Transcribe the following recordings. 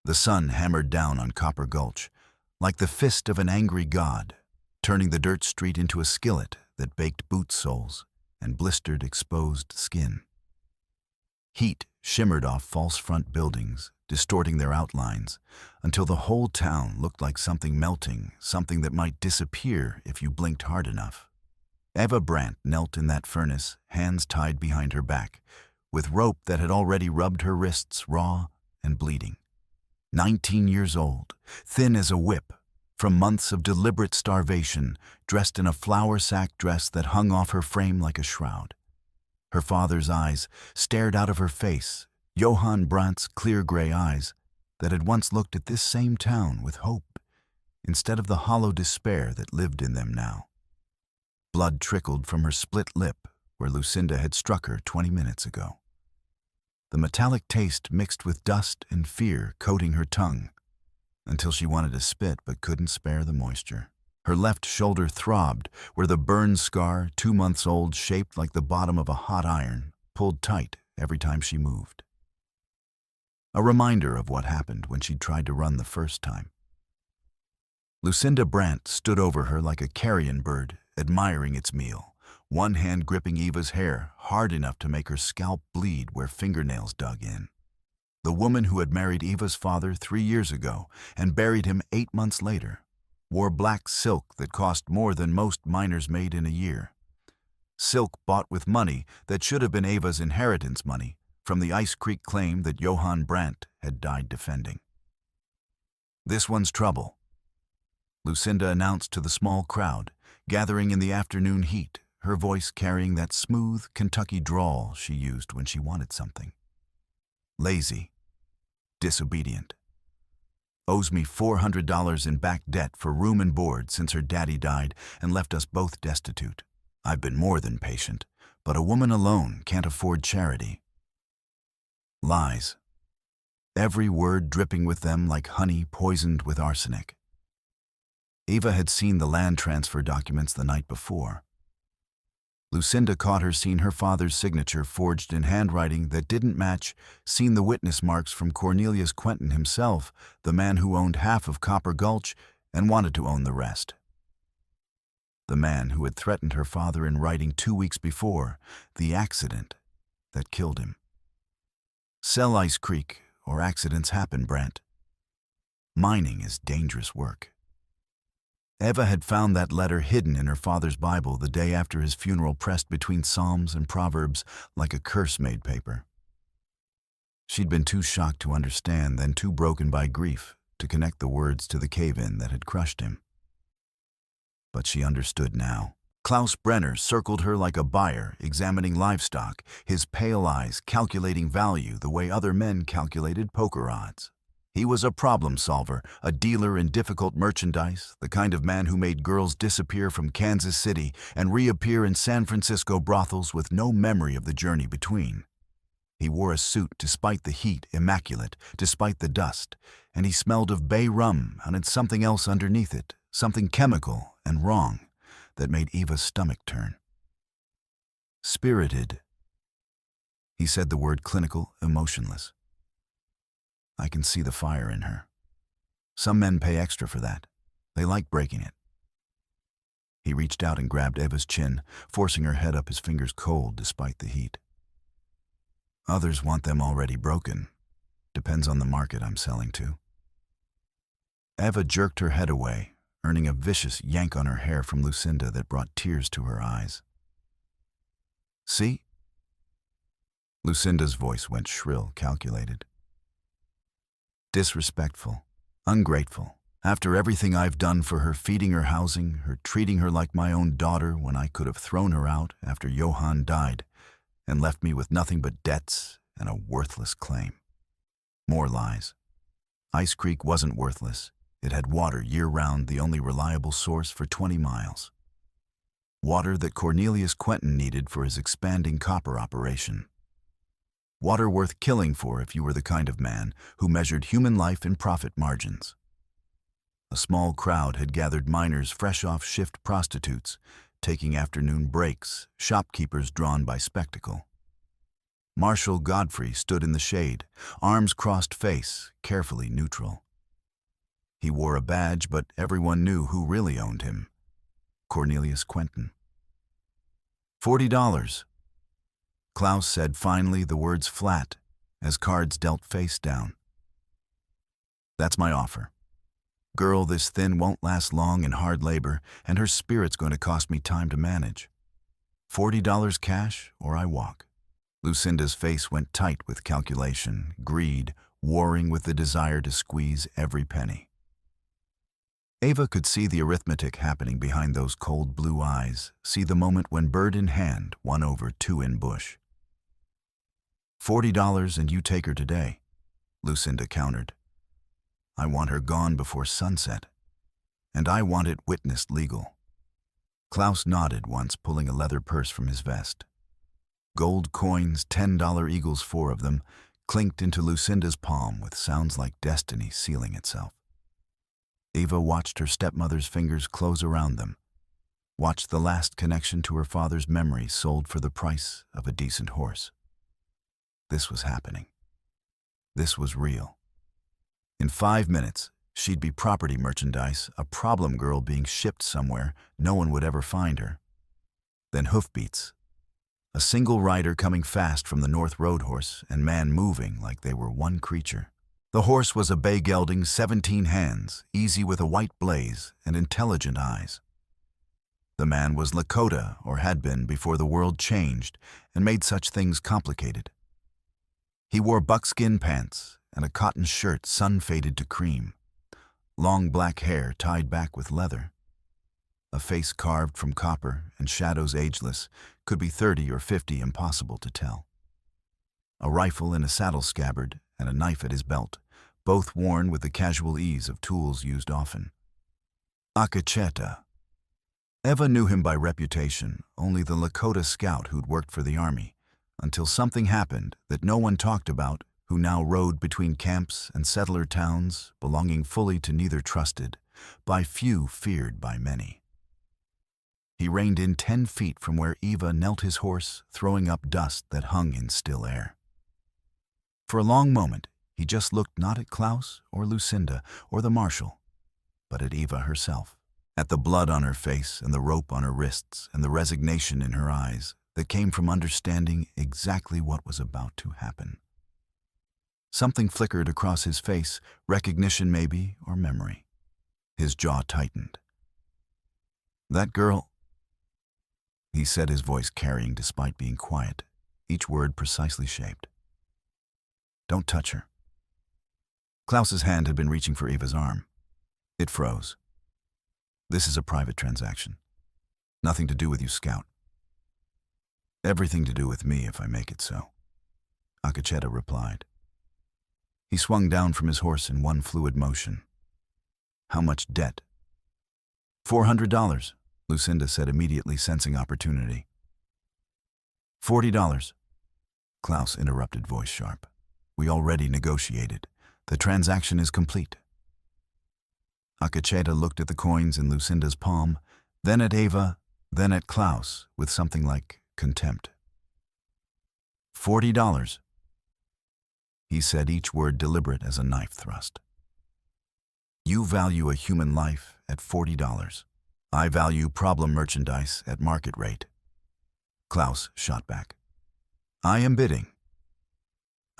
The sun hammered down on Copper Gulch, like the fist of an angry god, turning the dirt street into a skillet that baked boot soles and blistered exposed skin. Heat shimmered off false front buildings, distorting their outlines, until the whole town looked like something melting, something that might disappear if you blinked hard enough. Eva Brandt knelt in that furnace, hands tied behind her back, with rope that had already rubbed her wrists raw and bleeding. 19 years old, thin as a whip, from months of deliberate starvation, dressed in a flour sack dress that hung off her frame like a shroud. Her father's eyes stared out of her face, Johann Brandt's clear gray eyes that had once looked at this same town with hope, instead of the hollow despair that lived in them now. Blood trickled from her split lip where Lucinda had struck her 20 minutes ago. The metallic taste mixed with dust and fear coating her tongue, until she wanted to spit but couldn't spare the moisture. Her left shoulder throbbed where the burn scar, 2 months old, shaped like the bottom of a hot iron, pulled tight every time she moved. A reminder of what happened when she'd tried to run the first time. Lucinda Brandt stood over her like a carrion bird, admiring its meal, one hand gripping Eva's hair hard enough to make her scalp bleed where fingernails dug in. The woman who had married Eva's father 3 years ago and buried him 8 months later wore black silk that cost more than most miners made in a year. Silk bought with money that should have been Eva's inheritance money from the Ice Creek claim that Johann Brandt had died defending. "This one's trouble," Lucinda announced to the small crowd, gathering in the afternoon heat, her voice carrying that smooth Kentucky drawl she used when she wanted something. "Lazy. Disobedient. Owes me $400 in back debt for room and board since her daddy died and left us both destitute. I've been more than patient, but a woman alone can't afford charity." Lies. Every word dripping with them like honey poisoned with arsenic. Eva had seen the land transfer documents the night before. Lucinda caught her seeing her father's signature forged in handwriting that didn't match, seen the witness marks from Cornelius Quentin himself, the man who owned half of Copper Gulch and wanted to own the rest. The man who had threatened her father in writing 2 weeks before, the accident that killed him. Sell Ice Creek, or accidents happen, Brandt. Mining is dangerous work. Eva had found that letter hidden in her father's Bible the day after his funeral, pressed between Psalms and Proverbs like a curse-made paper. She'd been too shocked to understand, then too broken by grief to connect the words to the cave-in that had crushed him. But she understood now. Klaus Brenner circled her like a buyer examining livestock, his pale eyes calculating value the way other men calculated poker odds. He was a problem solver, a dealer in difficult merchandise, the kind of man who made girls disappear from Kansas City and reappear in San Francisco brothels with no memory of the journey between. He wore a suit despite the heat, immaculate, despite the dust, and he smelled of bay rum and had something else underneath it, something chemical and wrong, that made Eva's stomach turn. Spirited. He said the word clinical, emotionless. I can see the fire in her. Some men pay extra for that. They like breaking it. He reached out and grabbed Eva's chin, forcing her head up, his fingers cold despite the heat. Others want them already broken. Depends on the market I'm selling to. Eva jerked her head away, earning a vicious yank on her hair from Lucinda that brought tears to her eyes. See? Lucinda's voice went shrill, calculated. Disrespectful, ungrateful. After everything I've done for her, feeding her, housing her, treating her like my own daughter when I could have thrown her out after Johann died and left me with nothing but debts and a worthless claim. More lies. Ice Creek wasn't worthless. It had water year-round, the only reliable source for 20 miles. Water that Cornelius Quentin needed for his expanding copper operation. Water worth killing for if you were the kind of man who measured human life in profit margins. A small crowd had gathered miners, fresh off shift prostitutes, taking afternoon breaks, shopkeepers drawn by spectacle. Marshal Godfrey stood in the shade, arms crossed, face carefully neutral. He wore a badge, but everyone knew who really owned him. Cornelius Quentin. $40. Klaus said finally, the words flat, as cards dealt face down. That's my offer. Girl this thin won't last long in hard labor, and her spirit's going to cost me time to manage. $40 cash, or I walk. Lucinda's face went tight with calculation, greed, warring with the desire to squeeze every penny. Eva could see the arithmetic happening behind those cold blue eyes, see the moment when bird in hand won over two in bush. $40 and you take her today, Lucinda countered. I want her gone before sunset, and I want it witnessed legal. Klaus nodded once, pulling a leather purse from his vest. Gold coins, $10 eagles, 4 of them, clinked into Lucinda's palm with sounds like destiny sealing itself. Eva watched her stepmother's fingers close around them, watched the last connection to her father's memory sold for the price of a decent horse. This was happening. This was real. In 5 minutes, she'd be property merchandise, a problem girl being shipped somewhere no one would ever find her. Then hoofbeats. A single rider coming fast from the North Road horse, and man moving like they were one creature. The horse was a bay gelding, 17 hands, easy with a white blaze and intelligent eyes. The man was Lakota, or had been before the world changed and made such things complicated. He wore buckskin pants and a cotton shirt sun-faded to cream, long black hair tied back with leather. A face carved from copper and shadows ageless, could be 30 or 50, impossible to tell. A rifle in a saddle scabbard and a knife at his belt, both worn with the casual ease of tools used often. Akacheta. Eva knew him by reputation, only the Lakota scout who'd worked for the army, until something happened that no one talked about, who now rode between camps and settler towns, belonging fully to neither, trusted by few, feared by many. He reined in 10 feet from where Eva knelt his horse, throwing up dust that hung in still air. For a long moment, he just looked not at Klaus or Lucinda or the marshal, but at Eva herself, at the blood on her face and the rope on her wrists and the resignation in her eyes that came from understanding exactly what was about to happen. Something flickered across his face, recognition maybe, or memory. His jaw tightened. That girl, he said, his voice carrying despite being quiet, each word precisely shaped. Don't touch her. Klaus's hand had been reaching for Eva's arm. It froze. This is a private transaction. Nothing to do with you, Scout. Everything to do with me if I make it so, Akacheta replied. He swung down from his horse in one fluid motion. How much debt? $400, Lucinda said, immediately sensing opportunity. $40. Klaus interrupted, voice sharp. We already negotiated. The transaction is complete. Akacheta looked at the coins in Lucinda's palm, then at Eva, then at Klaus, with something like contempt. $40. He said, each word deliberate as a knife thrust. You value a human life at $40. I value problem merchandise at market rate. Klaus shot back. I am bidding.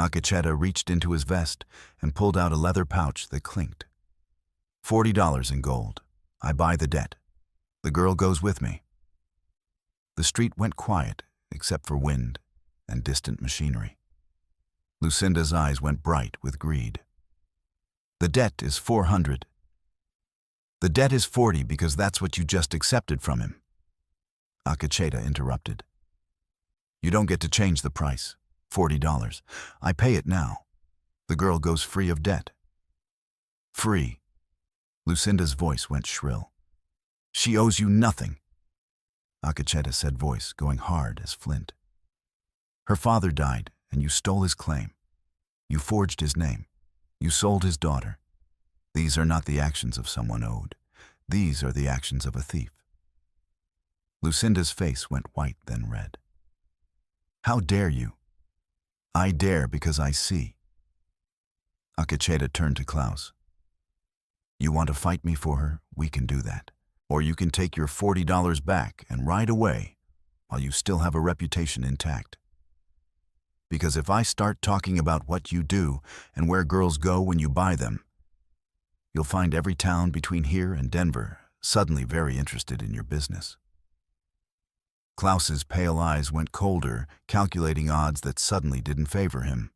Akacheta reached into his vest and pulled out a leather pouch that clinked. $40 in gold. I buy the debt. The girl goes with me. The street went quiet, except for wind and distant machinery. Lucinda's eyes went bright with greed. The debt is $400. The debt is $40 because that's what you just accepted from him. Akacheta interrupted. You don't get to change the price. $40. I pay it now. The girl goes free of debt. Free. Lucinda's voice went shrill. She owes you nothing. Akacheta said, voice going hard as flint. Her father died, and you stole his claim. You forged his name. You sold his daughter. These are not the actions of someone owed. These are the actions of a thief. Lucinda's face went white, then red. How dare you? I dare because I see. Akacheta turned to Klaus. You want to fight me for her? We can do that. Or you can take your $40 back and ride away while you still have a reputation intact. Because if I start talking about what you do and where girls go when you buy them, you'll find every town between here and Denver suddenly very interested in your business. Klaus's pale eyes went colder, calculating odds that suddenly didn't favor him.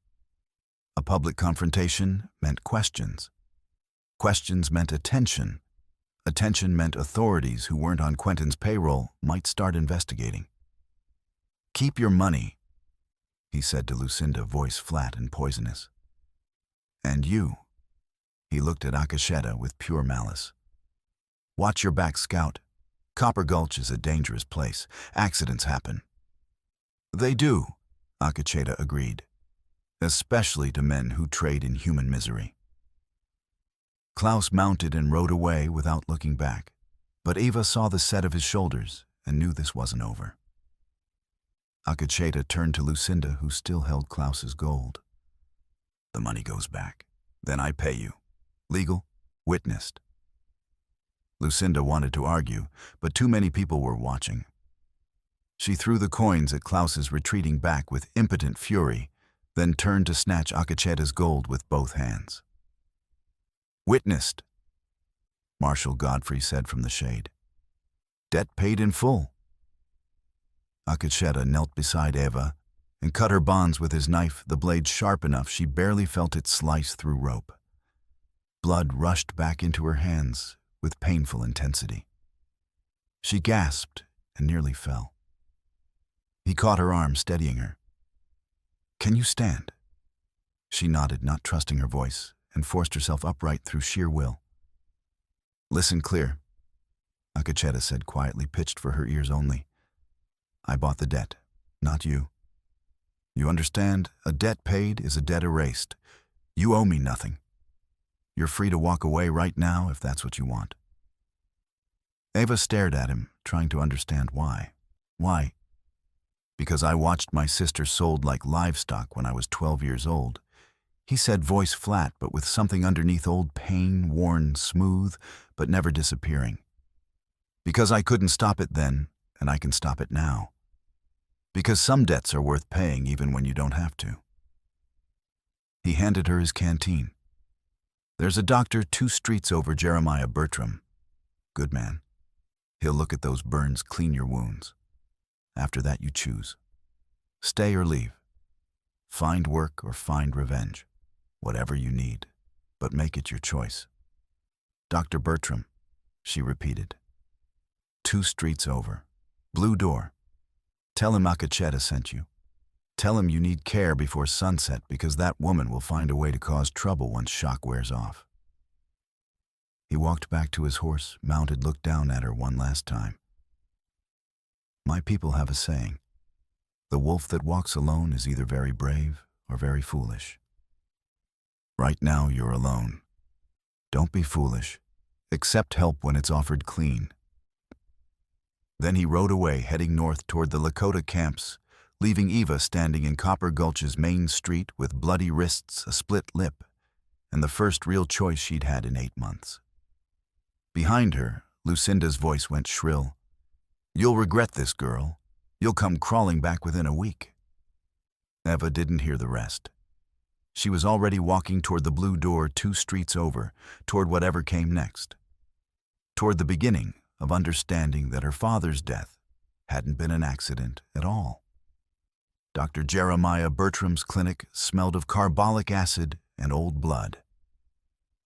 A public confrontation meant questions. Questions meant attention. Attention meant authorities who weren't on Quentin's payroll might start investigating. Keep your money, he said to Lucinda, voice flat and poisonous. And you, he looked at Akacheta with pure malice. Watch your back, Scout. Copper Gulch is a dangerous place. Accidents happen. They do, Akacheta agreed, especially to men who trade in human misery. Klaus mounted and rode away without looking back, but Eva saw the set of his shoulders and knew this wasn't over. Akacheta turned to Lucinda, who still held Klaus's gold. The money goes back. Then I pay you. Legal? Witnessed. Lucinda wanted to argue, but too many people were watching. She threw the coins at Klaus's retreating back with impotent fury, then turned to snatch Akacheta's gold with both hands. Witnessed, Marshal Godfrey said from the shade. Debt paid in full. Akacheta knelt beside Eva and cut her bonds with his knife, the blade sharp enough she barely felt it slice through rope. Blood rushed back into her hands with painful intensity. She gasped and nearly fell. He caught her arm, steadying her. Can you stand? She nodded, not trusting her voice, and forced herself upright through sheer will. Listen clear, Akacheta said quietly, pitched for her ears only. I bought the debt, not you. You understand? A debt paid is a debt erased. You owe me nothing. You're free to walk away right now if that's what you want. Eva stared at him, trying to understand why. Why? Because I watched my sister sold like livestock when I was 12 years old. He said, voice flat, but with something underneath, old pain, worn smooth, but never disappearing. Because I couldn't stop it then, and I can stop it now. Because some debts are worth paying even when you don't have to. He handed her his canteen. There's a doctor 2 streets over, Jeremiah Bertram. Good man. He'll look at those burns, clean your wounds. After that you choose. Stay or leave. Find work or find revenge. Whatever you need, but make it your choice. Dr. Bertram, she repeated. 2 streets over. Blue door. Tell him Akacheta sent you. Tell him you need care before sunset because that woman will find a way to cause trouble once shock wears off. He walked back to his horse, mounted, looked down at her one last time. My people have a saying. The wolf that walks alone is either very brave or very foolish. Right now you're alone. Don't be foolish. Accept help when it's offered clean. Then he rode away, heading north toward the Lakota camps, leaving Eva standing in Copper Gulch's main street with bloody wrists, a split lip, and the first real choice she'd had in 8 months. Behind her, Lucinda's voice went shrill. You'll regret this, girl. You'll come crawling back within a week. Eva didn't hear the rest. She was already walking toward the blue door 2 streets over, toward whatever came next. Toward the beginning of understanding that her father's death hadn't been an accident at all. Dr. Jeremiah Bertram's clinic smelled of carbolic acid and old blood.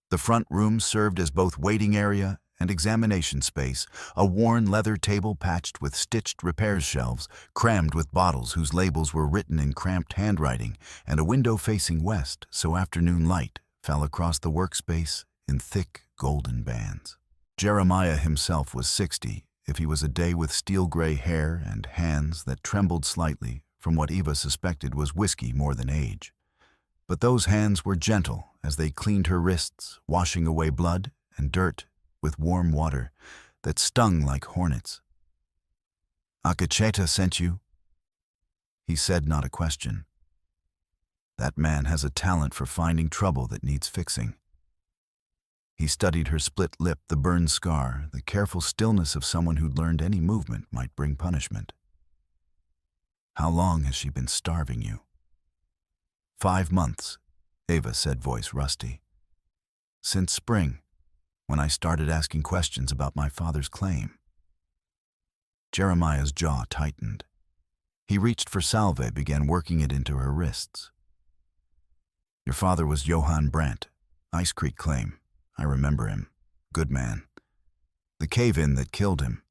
The front room served as both waiting area and examination space, a worn leather table patched with stitched repairs shelves, crammed with bottles whose labels were written in cramped handwriting, and a window facing west so afternoon light fell across the workspace in thick golden bands. Jeremiah himself was 60, if he was a day with steel-gray hair and hands that trembled slightly from what Eva suspected was whiskey more than age. But those hands were gentle as they cleaned her wrists, washing away blood and dirt with warm water that stung like hornets. Akacheta sent you? He said, not a question. That man has a talent for finding trouble that needs fixing. He studied her split lip, the burned scar, the careful stillness of someone who'd learned any movement might bring punishment. How long has she been starving you? 5 months, Eva said, voice rusty. Since spring, when I started asking questions about my father's claim. Jeremiah's jaw tightened. He reached for salve, began working it into her wrists. Your father was Eva Brandt, Ice Creek claim. I remember him. Good man. The cave-in that killed him.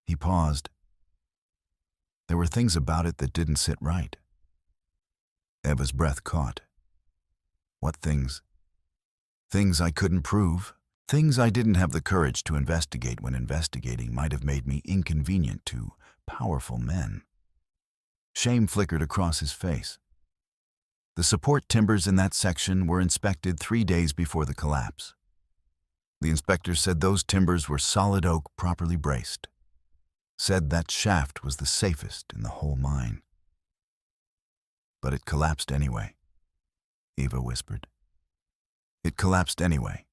He paused. There were things about it that didn't sit right. Eva's breath caught. What things? Things I couldn't prove. Things I didn't have the courage to investigate when investigating might have made me inconvenient to powerful men. Shame flickered across his face. The support timbers in that section were inspected 3 days before the collapse. The inspector said those timbers were solid oak, properly braced. Said that shaft was the safest in the whole mine. But it collapsed anyway, Eva whispered. It collapsed anyway.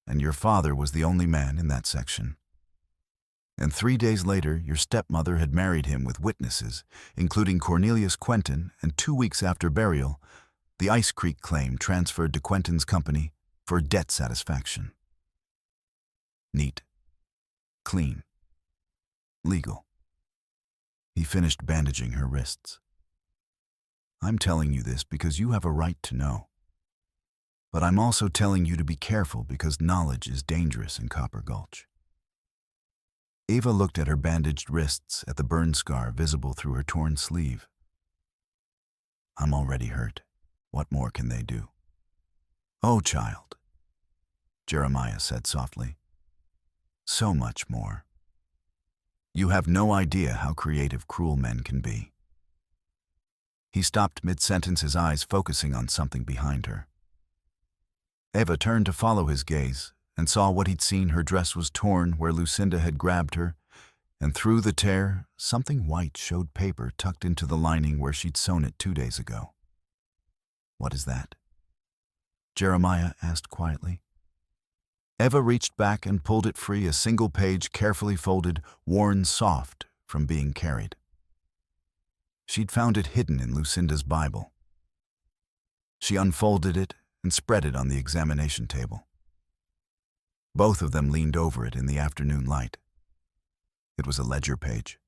And your father was the only man in that section. And 3 days later, your stepmother had married him with witnesses, including Cornelius Quentin, and 2 weeks after burial, the Ice Creek claim transferred to Quentin's company for debt satisfaction. Neat. Clean. Legal. He finished bandaging her wrists. I'm telling you this because you have a right to know. But I'm also telling you to be careful because knowledge is dangerous in Copper Gulch. Eva looked at her bandaged wrists, at the burn scar visible through her torn sleeve. I'm already hurt. What more can they do? Oh, child, Jeremiah said softly. So much more. You have no idea how creative cruel men can be. He stopped mid-sentence, his eyes focusing on something behind her. Eva turned to follow his gaze and saw what he'd seen. Her dress was torn where Lucinda had grabbed her, and through the tear, something white showed paper tucked into the lining where she'd sewn it 2 days ago. What is that? Jeremiah asked quietly. Eva reached back and pulled it free, a single page carefully folded, worn soft from being carried. She'd found it hidden in Lucinda's Bible. She unfolded it and spread it on the examination table. Both of them leaned over it in the afternoon light. It was a ledger page.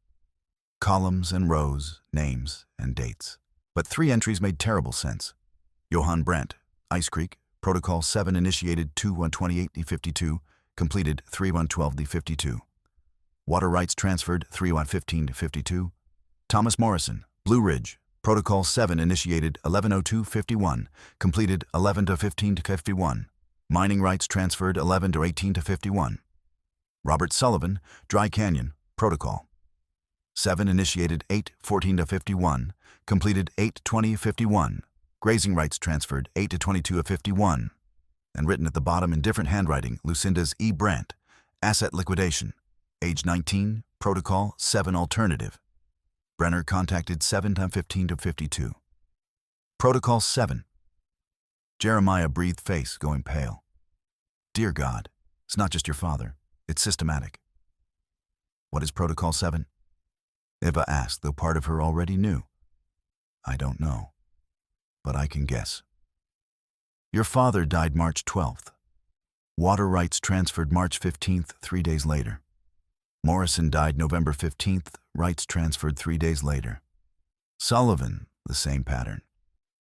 Columns and rows, names and dates. But 3 entries made terrible sense. Eva Brandt, Ice Creek, Protocol 7 initiated 2/1/28/52, completed 3/1/12/52. Water rights transferred 3/1/15/52. Thomas Morrison, Blue Ridge, Protocol 7 initiated 11/02/51, completed 11/15/51. Mining rights transferred 11/18/51. Robert Sullivan, Dry Canyon, Protocol 7 initiated 8/14/51, completed 8/20/51. Grazing rights transferred 8/22/51. And written at the bottom in different handwriting, Lucinda's E. Brandt, asset liquidation, age 19, Protocol 7 alternative. Brenner contacted 7/15/52. Protocol 7. Jeremiah breathed, face going pale. Dear God, it's not just your father. It's systematic. What is Protocol 7? Eva asked, though part of her already knew. I don't know, but I can guess. Your father died March 12th. Water rights transferred March 15th, 3 days later. Morrison died November 15th, rights transferred 3 days later. Sullivan, the same pattern.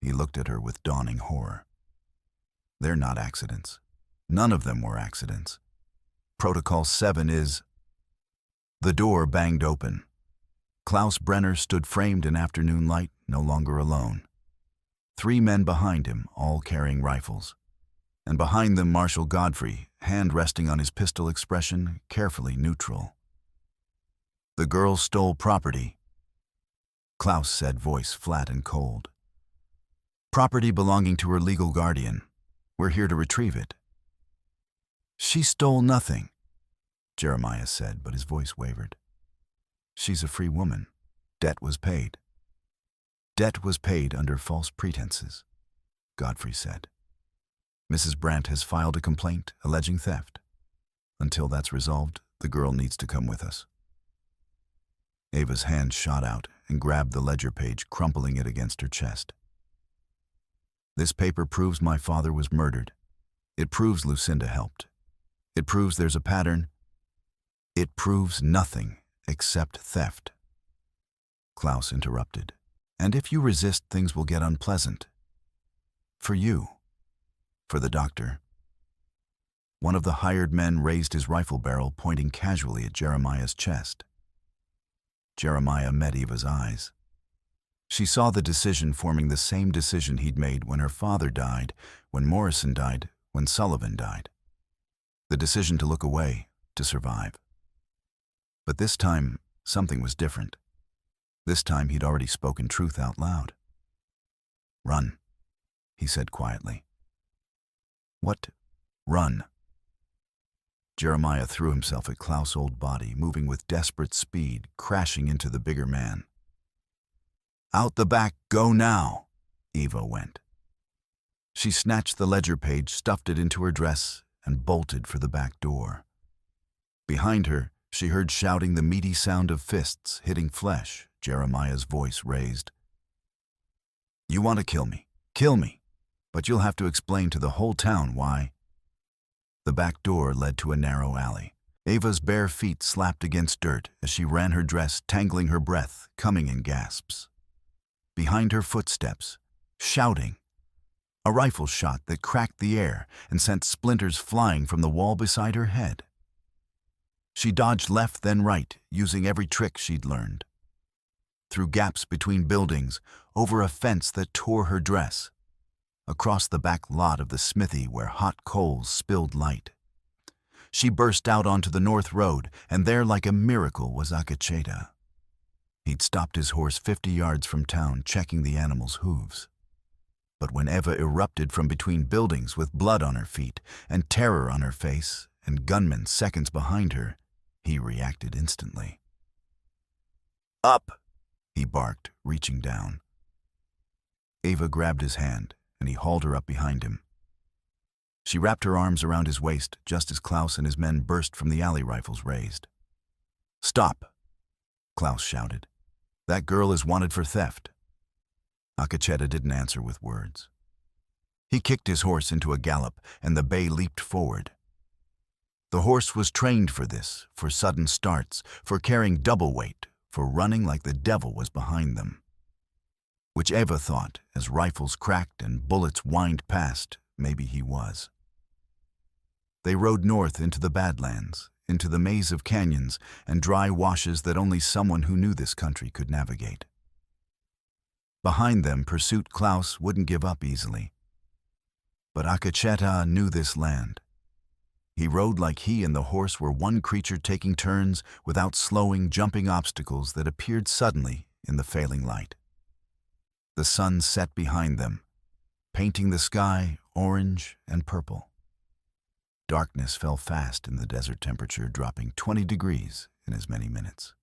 He looked at her with dawning horror. They're not accidents. None of them were accidents. Protocol 7 is... The door banged open. Klaus Brenner stood framed in afternoon light, no longer alone. 3 men behind him, all carrying rifles. And behind them Marshal Godfrey, hand resting on his pistol, expression carefully neutral. The girl stole property, Klaus said, voice flat and cold. Property belonging to her legal guardian. We're here to retrieve it. She stole nothing, Jeremiah said, but his voice wavered. She's a free woman. Debt was paid. Debt was paid under false pretenses, Godfrey said. Mrs. Brandt has filed a complaint alleging theft. Until that's resolved, the girl needs to come with us. Eva's hand shot out and grabbed the ledger page, crumpling it against her chest. This paper proves my father was murdered. It proves Lucinda helped. It proves there's a pattern. It proves nothing except theft. Klaus interrupted. And if you resist, things will get unpleasant. For you. For the doctor. One of the hired men raised his rifle barrel, pointing casually at Jeremiah's chest. Jeremiah met Eva's eyes. She saw the decision forming the same decision he'd made when her father died, when Morrison died, when Sullivan died. The decision to look away, to survive. But this time, something was different. This time he'd already spoken truth out loud. Run, he said quietly. What? Run. Jeremiah threw himself at Klaus' old body, moving with desperate speed, crashing into the bigger man. Out the back, go now, Eva went. She snatched the ledger page, stuffed it into her dress, and bolted for the back door. Behind her, she heard shouting, the meaty sound of fists hitting flesh. Jeremiah's voice raised. You want to kill me, but you'll have to explain to the whole town why. The back door led to a narrow alley. Eva's bare feet slapped against dirt as she ran her dress, tangling her breath, coming in gasps. Behind her, footsteps, shouting. A rifle shot that cracked the air and sent splinters flying from the wall beside her head. She dodged left then right, using every trick she'd learned. Through gaps between buildings, over a fence that tore her dress, across the back lot of the smithy where hot coals spilled light. She burst out onto the north road, and there like a miracle was Akacheta. He'd stopped his horse 50 yards from town, checking the animal's hooves. But when Eva erupted from between buildings with blood on her feet and terror on her face and gunmen seconds behind her, he reacted instantly. Up, he barked, reaching down. Eva grabbed his hand, and he hauled her up behind him. She wrapped her arms around his waist just as Klaus and his men burst from the alley, rifles raised. Stop, Klaus shouted. That girl is wanted for theft. Akacheta didn't answer with words. He kicked his horse into a gallop, and the bay leaped forward. The horse was trained for this, for sudden starts, for carrying double weight, for running like the devil was behind them. Which Eva thought, as rifles cracked and bullets whined past, maybe he was. They rode north into the badlands, into the maze of canyons and dry washes that only someone who knew this country could navigate. Behind them, pursuit Klaus wouldn't give up easily. But Akacheta knew this land. He rode like he and the horse were one creature, taking turns without slowing, jumping obstacles that appeared suddenly in the failing light. The sun set behind them, painting the sky orange and purple. Darkness fell fast in the desert, temperature dropping 20 degrees in as many minutes.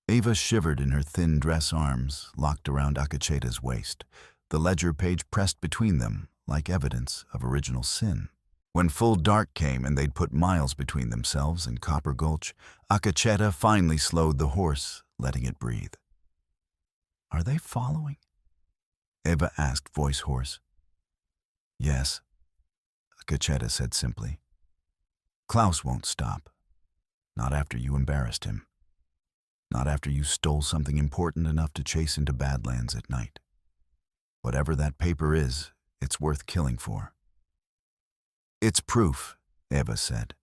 Eva shivered in her thin dress, arms locked around Akacheta's waist, the ledger page pressed between them like evidence of original sin. When full dark came and they'd put miles between themselves and Copper Gulch, Akacheta finally slowed the horse, letting it breathe. Are they following? Eva asked, voice hoarse. Yes, Akacheta said simply. Klaus won't stop. Not after you embarrassed him. Not after you stole something important enough to chase into Badlands at night. Whatever that paper is, it's worth killing for. It's proof, Eva said.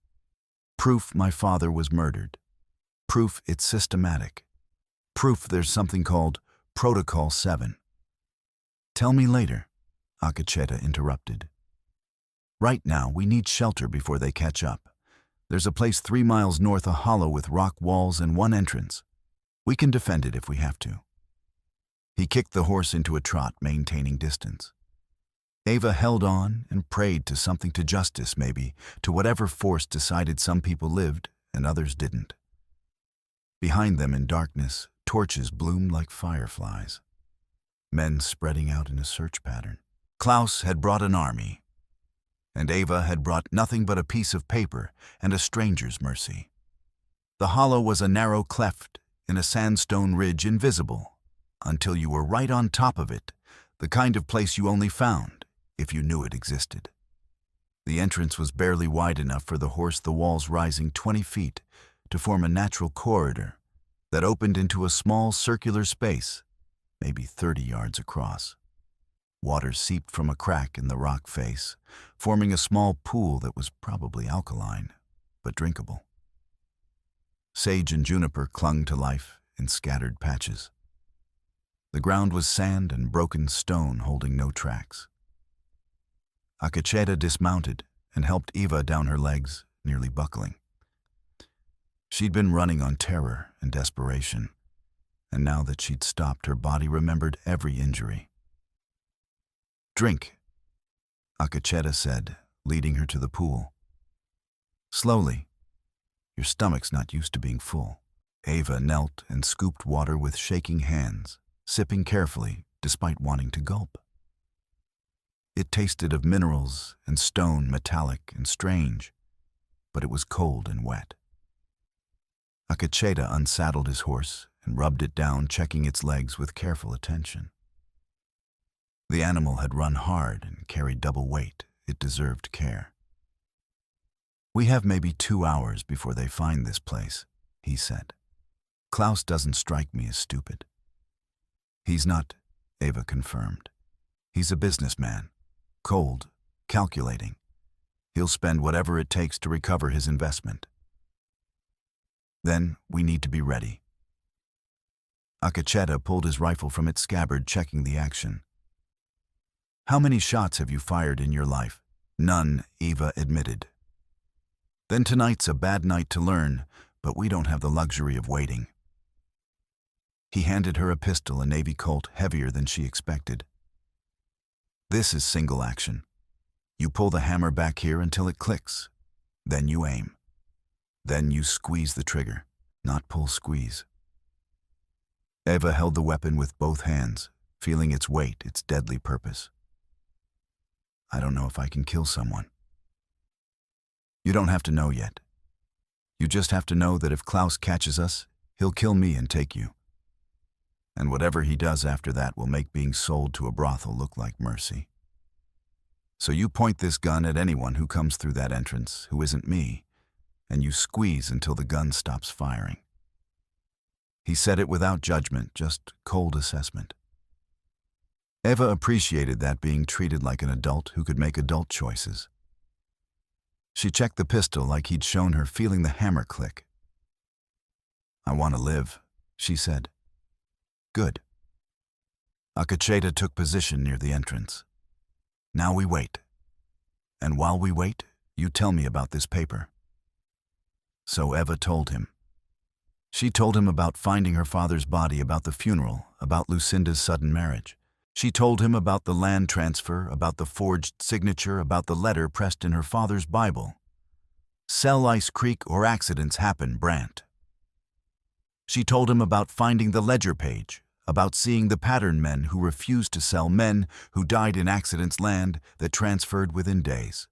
Proof my father was murdered. Proof it's systematic. Proof there's something called Protocol 7. Tell me later, Akacheta interrupted. Right now, we need shelter before they catch up. There's a place 3 miles north, a hollow with rock walls and one entrance. We can defend it if we have to. He kicked the horse into a trot, maintaining distance. Eva held on and prayed to something, to justice maybe, to whatever force decided some people lived and others didn't. Behind them in darkness, torches bloomed like fireflies. men spreading out in a search pattern. Klaus had brought an army, and Eva had brought nothing but a piece of paper and a stranger's mercy. The hollow was a narrow cleft in a sandstone ridge, invisible until you were right on top of it, the kind of place you only found if you knew it existed. The entrance was barely wide enough for the horse, the walls rising 20 feet to form a natural corridor that opened into a small circular space, maybe 30 yards across. Water seeped from a crack in the rock face, forming a small pool that was probably alkaline, but drinkable. Sage and juniper clung to life in scattered patches. The ground was sand and broken stone holding no tracks. Akacheta dismounted and helped Eva down her legs, nearly buckling. She'd been running on terror and desperation, and now that she'd stopped, her body remembered every injury. "Drink," Akacheta said, leading her to the pool. "Slowly. Your stomach's not used to being full." Eva knelt and scooped water with shaking hands, sipping carefully despite wanting to gulp. It tasted of minerals and stone, metallic and strange, but it was cold and wet. Akacheta unsaddled his horse and rubbed it down, checking its legs with careful attention. The animal had run hard and carried double weight. It deserved care. "We have maybe 2 hours before they find this place," he said. "Klaus doesn't strike me as stupid." "He's not," Eva confirmed. "He's a businessman. Cold, calculating. He'll spend whatever it takes to recover his investment. Then we need to be ready." Akacheta pulled his rifle from its scabbard, checking the action. "How many shots have you fired in your life?" "None," Eva admitted. "Then tonight's a bad night to learn, but we don't have the luxury of waiting." He handed her a pistol, a Navy Colt, heavier than she expected. "This is single action. You pull the hammer back here until it clicks. Then you aim. Then you squeeze the trigger, not pull, squeeze." Eva held the weapon with both hands, feeling its weight, its deadly purpose. "I don't know if I can kill someone." "You don't have to know yet. You just have to know that if Klaus catches us, he'll kill me and take you. And whatever he does after that will make being sold to a brothel look like mercy. So you point this gun at anyone who comes through that entrance who isn't me, and you squeeze until the gun stops firing." He said it without judgment, just cold assessment. Eva appreciated that, being treated like an adult who could make adult choices. She checked the pistol like he'd shown her, feeling the hammer click. "I want to live," she said. "Good." Akacheta took position near the entrance. "Now we wait. And while we wait, you tell me about this paper." So Eva told him. She told him about finding her father's body, about the funeral, about Lucinda's sudden marriage. She told him about the land transfer, about the forged signature, about the letter pressed in her father's Bible. "Sell Ice Creek or accidents happen, Brandt." She told him about finding the ledger page, about seeing the pattern men who refused to sell, men who died in accidents, land that transferred within days.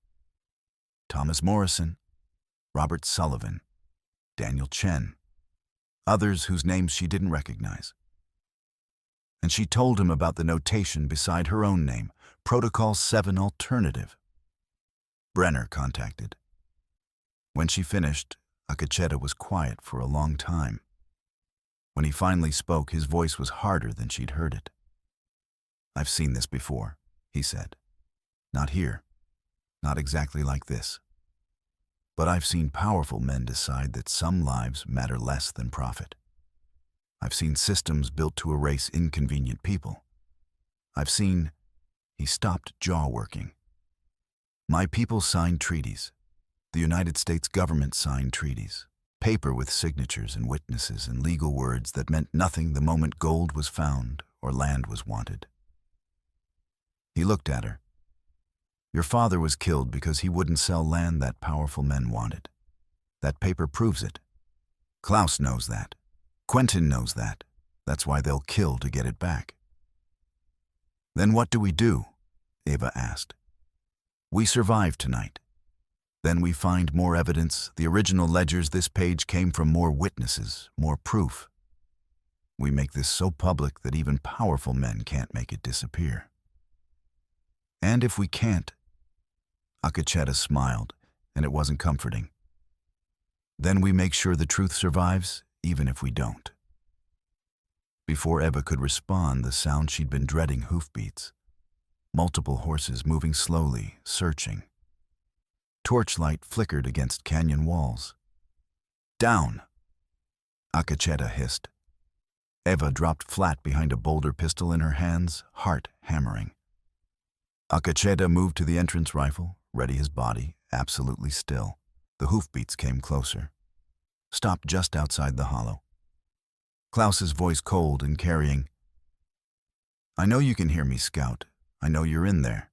Thomas Morrison, Robert Sullivan, Daniel Chen, others whose names she didn't recognize. And she told him about the notation beside her own name, Protocol 7 Alternative. Brenner contacted. When she finished, Akacheta was quiet for a long time. When he finally spoke, his voice was harder than she'd heard it. "I've seen this before," he said. "Not here, not exactly like this. But I've seen powerful men decide that some lives matter less than profit. I've seen systems built to erase inconvenient people. I've seen..." He stopped, jaw working. "My people signed treaties. The United States government signed treaties. Paper with signatures and witnesses and legal words that meant nothing the moment gold was found or land was wanted." He looked at her. "Your father was killed because he wouldn't sell land that powerful men wanted. That paper proves it. Klaus knows that. Quentin knows that. That's why they'll kill to get it back." Then what do we do? Eva asked. We survive tonight. Then we find more evidence, the original ledgers. This page came from more witnesses, more proof. We make this so public that even powerful men can't make it disappear. And if we can't, Akacheta smiled, and it wasn't comforting. Then we make sure the truth survives, even if we don't. Before Eva could respond, the sound she'd been dreading, hoofbeats. Multiple horses moving slowly, searching. Torchlight flickered against canyon walls. Down! Akacheta hissed. Eva dropped flat behind a boulder, pistol in her hands, heart hammering. Akacheta moved to the entrance rifle, ready his body, absolutely still. The hoofbeats came closer. Stopped just outside the hollow. Klaus's voice cold and carrying. I know you can hear me, Scout. I know you're in there.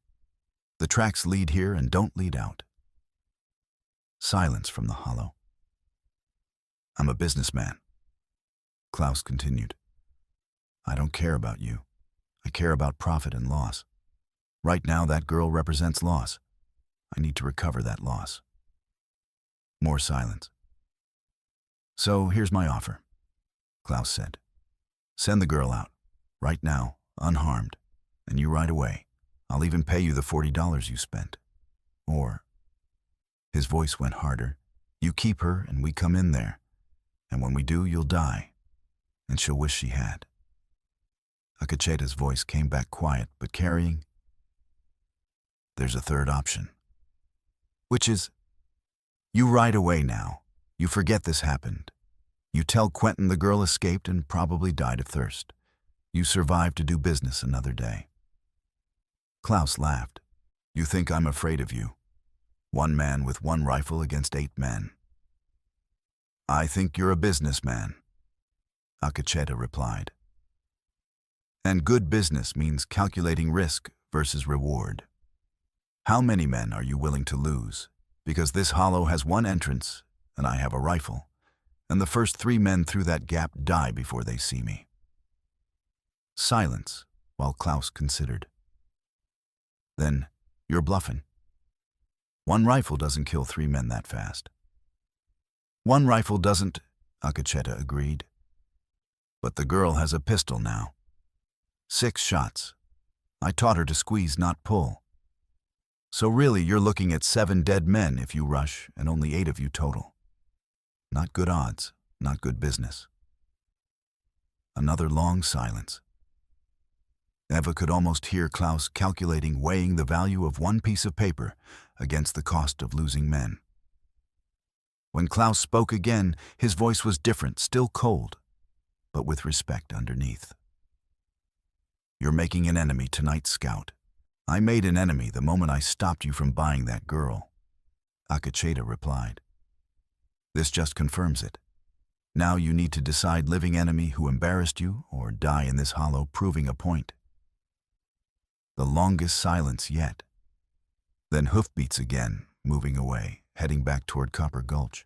The tracks lead here and don't lead out. Silence from the hollow. I'm a businessman. Klaus continued. I don't care about you. I care about profit and loss. Right now, that girl represents loss. I need to recover that loss. More silence. So here's my offer, Klaus said. Send the girl out, right now, unharmed, and you ride away. I'll even pay you the $40 you spent. Or, his voice went harder, you keep her and we come in there, and when we do, you'll die, and she'll wish she had. Akacheta's voice came back quiet, but carrying. There's a third option. Which is, you ride away now. You forget this happened. You tell Quentin the girl escaped and probably died of thirst. You survived to do business another day. Klaus laughed. You think I'm afraid of you? One man with one rifle against 8 men. I think you're a businessman, Akacheta replied. And good business means calculating risk versus reward. How many men are you willing to lose? Because this hollow has one entrance, and I have a rifle, and the first 3 men through that gap die before they see me. Silence, while Klaus considered. Then, you're bluffing. One rifle doesn't kill 3 men that fast. One rifle doesn't, Akacheta agreed. But the girl has a pistol now. 6 shots. I taught her to squeeze, not pull. So really, you're looking at 7 dead men if you rush, and only 8 of you total. Not good odds, not good business. Another long silence. Eva could almost hear Klaus calculating, weighing the value of one piece of paper against the cost of losing men. When Klaus spoke again, his voice was different, still cold, but with respect underneath. You're making an enemy tonight, Scout. I made an enemy the moment I stopped you from buying that girl, Akacheta replied. This just confirms it. Now you need to decide, living enemy who embarrassed you, or die in this hollow proving a point. The longest silence yet. Then hoofbeats again, moving away, heading back toward Copper Gulch.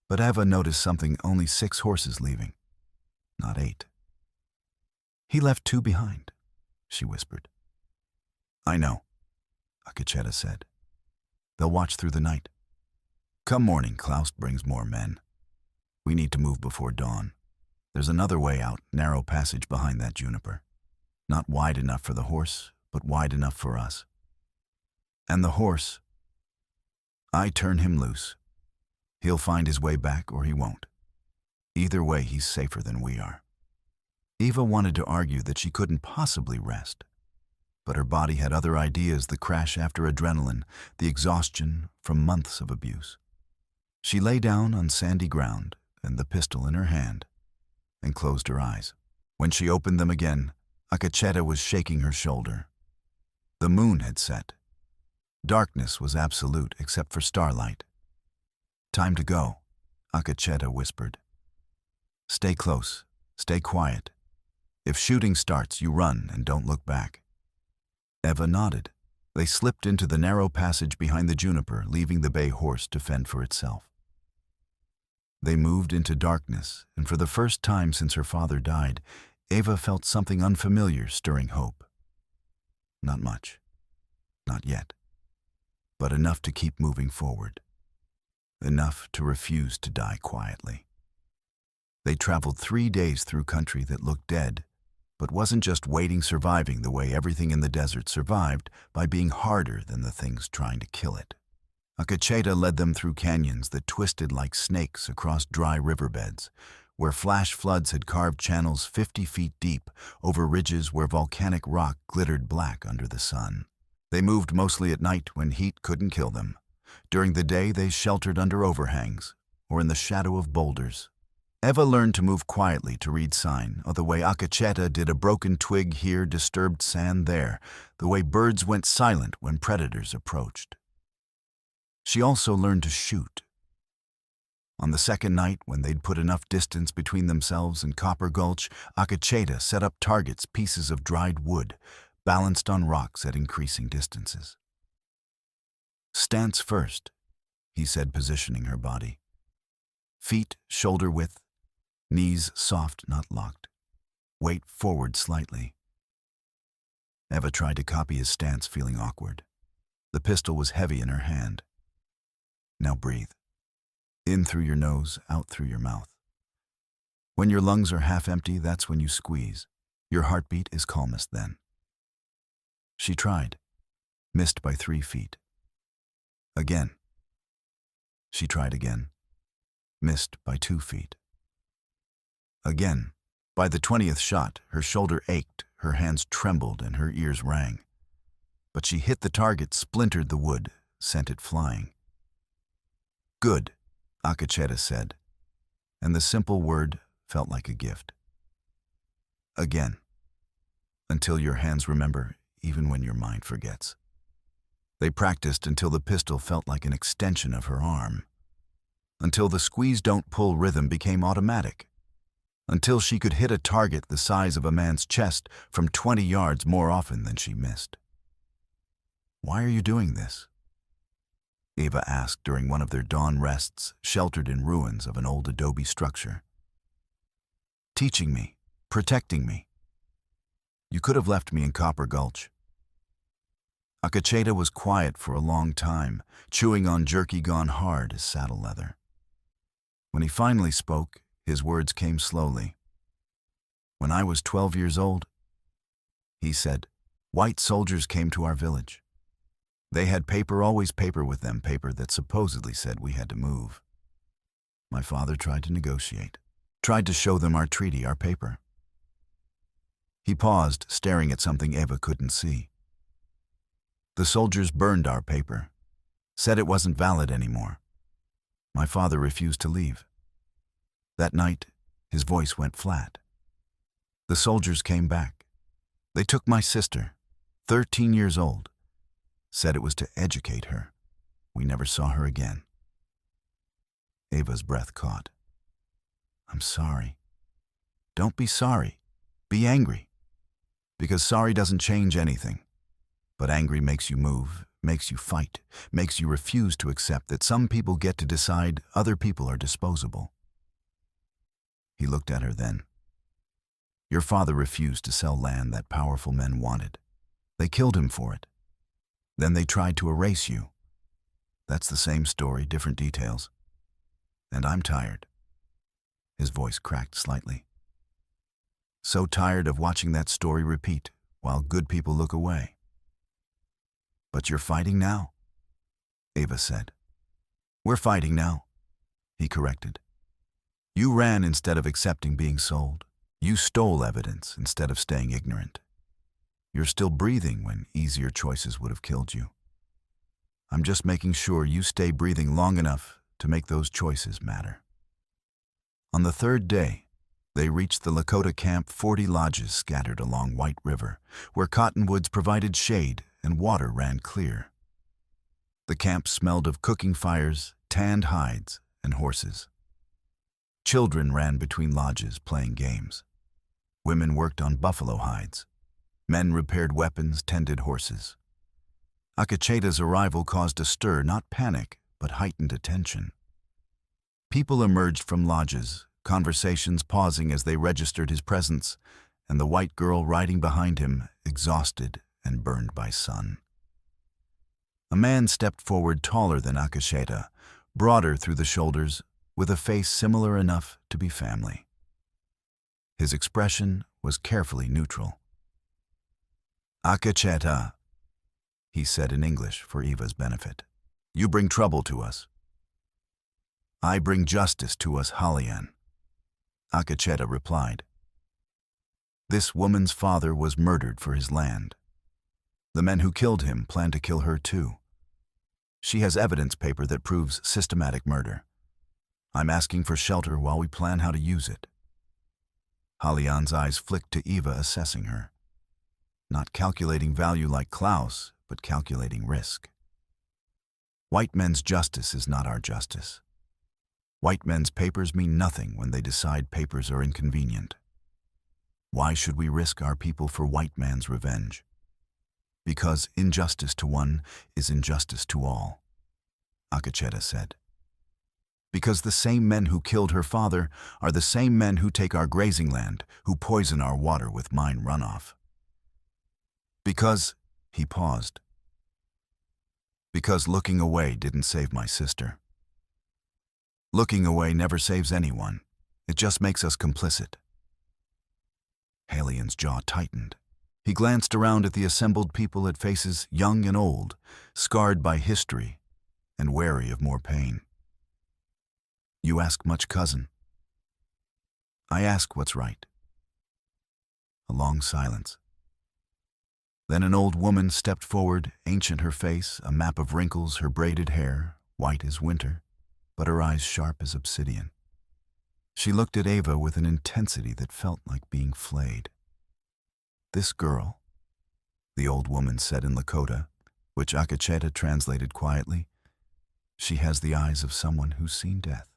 But Eva noticed something, only 6 horses leaving, not 8. He left 2 behind, she whispered. I know, Akacheta said. They'll watch through the night. Come morning, Klaus brings more men. We need to move before dawn. There's another way out, narrow passage behind that juniper. Not wide enough for the horse, but wide enough for us. And the horse, I turn him loose. He'll find his way back or he won't. Either way, he's safer than we are. Eva wanted to argue that she couldn't possibly rest, but her body had other ideas, the crash after adrenaline, the exhaustion from months of abuse. She lay down on sandy ground and the pistol in her hand and closed her eyes. When she opened them again, Akacheta was shaking her shoulder. The moon had set. Darkness was absolute except for starlight. Time to go, Akacheta whispered. Stay close, stay quiet. If shooting starts, you run and don't look back. Eva nodded. They slipped into the narrow passage behind the juniper, leaving the bay horse to fend for itself. They moved into darkness, and for the first time since her father died, Eva felt something unfamiliar stirring hope. Not much. Not yet. But enough to keep moving forward. Enough to refuse to die quietly. They traveled 3 days through country that looked dead, but wasn't just waiting surviving the way everything in the desert survived by being harder than the things trying to kill it. Lakota led them through canyons that twisted like snakes across dry riverbeds, where flash floods had carved channels 50 feet deep over ridges where volcanic rock glittered black under the sun. They moved mostly at night when heat couldn't kill them. During the day, they sheltered under overhangs or in the shadow of boulders. Eva learned to move quietly to read sign, or the way Lakota did a broken twig here, disturbed sand there, the way birds went silent when predators approached. She also learned to shoot. On the second night, when they'd put enough distance between themselves and Copper Gulch, Lakota set up targets, pieces of dried wood, balanced on rocks at increasing distances. "Stance first," he said, positioning her body. "Feet shoulder width, knees soft, not locked. Weight forward slightly." Eva tried to copy his stance, feeling awkward. The pistol was heavy in her hand. "Now breathe. In through your nose, out through your mouth. When your lungs are half empty, that's when you squeeze. Your heartbeat is calmest then." She tried, missed by 3 feet. Again. She tried again, missed by 2 feet. Again. By the 20th shot, her shoulder ached, her hands trembled, and her ears rang. But she hit the target, splintered the wood, sent it flying. "Good," Lakota said, and the simple word felt like a gift. Again. Until your hands remember, even when your mind forgets. They practiced until the pistol felt like an extension of her arm. Until the squeeze-don't-pull rhythm became automatic. Until she could hit a target the size of a man's chest from 20 yards more often than she missed. "Why are you doing this?" Eva asked during one of their dawn rests, sheltered in ruins of an old adobe structure. "Teaching me, protecting me. You could have left me in Copper Gulch." Lakota was quiet for a long time, chewing on jerky gone hard as saddle leather. When he finally spoke, his words came slowly. "When I was 12 years old," he said, "white soldiers came to our village. They had paper, always paper with them, paper that supposedly said we had to move. My father tried to negotiate, tried to show them our treaty, our paper." He paused, staring at something Eva couldn't see. "The soldiers burned our paper, said it wasn't valid anymore. My father refused to leave. That night, his voice went flat. The soldiers came back. They took my sister, 13 years old, said it was to educate her. We never saw her again." Eva's breath caught. "I'm sorry." "Don't be sorry. Be angry. Because sorry doesn't change anything. But angry makes you move, makes you fight, makes you refuse to accept that some people get to decide other people are disposable." He looked at her then. "Your father refused to sell land that powerful men wanted. They killed him for it. Then they tried to erase you. That's the same story, different details. And I'm tired." His voice cracked slightly. "So tired of watching that story repeat while good people look away." "But you're fighting now," Eva said. "We're fighting now," he corrected. "You ran instead of accepting being sold. You stole evidence instead of staying ignorant. You're still breathing when easier choices would have killed you. I'm just making sure you stay breathing long enough to make those choices matter." On the 3rd day, they reached the Lakota camp, 40 lodges scattered along White River, where cottonwoods provided shade and water ran clear. The camp smelled of cooking fires, tanned hides, and horses. Children ran between lodges playing games. Women worked on buffalo hides. Men repaired weapons, tended horses. Lakota's arrival caused a stir, not panic, but heightened attention. People emerged from lodges, conversations pausing as they registered his presence, and the white girl riding behind him, exhausted and burned by sun. A man stepped forward taller than Akasheta, broader through the shoulders, with a face similar enough to be family. His expression was carefully neutral. "Akasheta," he said in English for Eva's benefit. "You bring trouble to us." "I bring justice to us, Halian," Akasheta replied. "This woman's father was murdered for his land. The men who killed him plan to kill her too. She has evidence paper that proves systematic murder. I'm asking for shelter while we plan how to use it." Halian's eyes flicked to Eva, assessing her. Not calculating value like Klaus, but calculating risk. White men's justice is not our justice. White men's papers mean nothing when they decide papers are inconvenient. Why should we risk our people for white man's revenge? Because injustice to one is injustice to all, Akasheta said. Because the same men who killed her father are the same men who take our grazing land, who poison our water with mine runoff. Because, he paused. Because looking away didn't save my sister. Looking away never saves anyone. It just makes us complicit. Halian's jaw tightened. He glanced around at the assembled people at faces young and old, scarred by history, and wary of more pain. "You ask much, cousin?" "I ask what's right." A long silence. Then an old woman stepped forward, ancient her face, a map of wrinkles, her braided hair, white as winter, but her eyes sharp as obsidian. She looked at Eva with an intensity that felt like being flayed. "This girl," the old woman said in Lakota, which Akasheta translated quietly, "she has the eyes of someone who's seen death.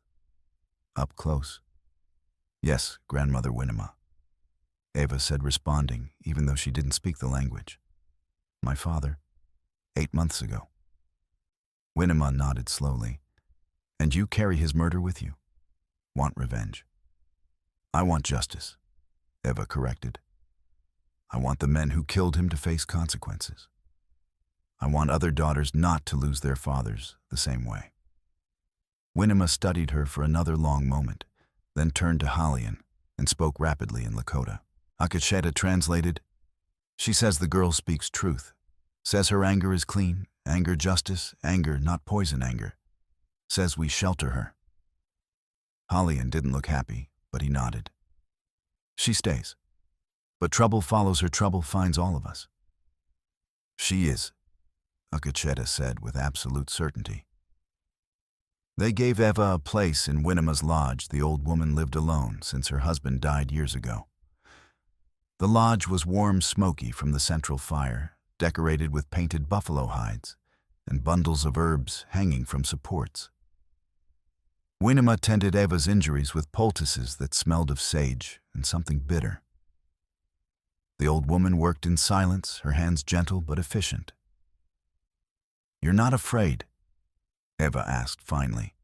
Up close." "Yes, Grandmother Winema," Eva said, responding, even though she didn't speak the language. "My father, 8 months ago." Winema nodded slowly. "And you carry his murder with you? Want revenge?" "I want justice," Eva corrected. "I want the men who killed him to face consequences. I want other daughters not to lose their fathers the same way." Winema studied her for another long moment, then turned to Halian and spoke rapidly in Lakota. Akasheta translated, "She says the girl speaks truth. Says her anger is clean, anger justice, anger not poison anger. Says we shelter her." Halian didn't look happy, but he nodded. "She stays. But trouble follows her, trouble finds all of us." "She is," Akasheta said with absolute certainty. They gave Eva a place in Winema's lodge. The old woman lived alone since her husband died years ago. The lodge was warm, smoky from the central fire, decorated with painted buffalo hides and bundles of herbs hanging from supports. Winema tended Eva's injuries with poultices that smelled of sage and something bitter. The old woman worked in silence, her hands gentle but efficient. "You're not afraid?" Eva asked finally.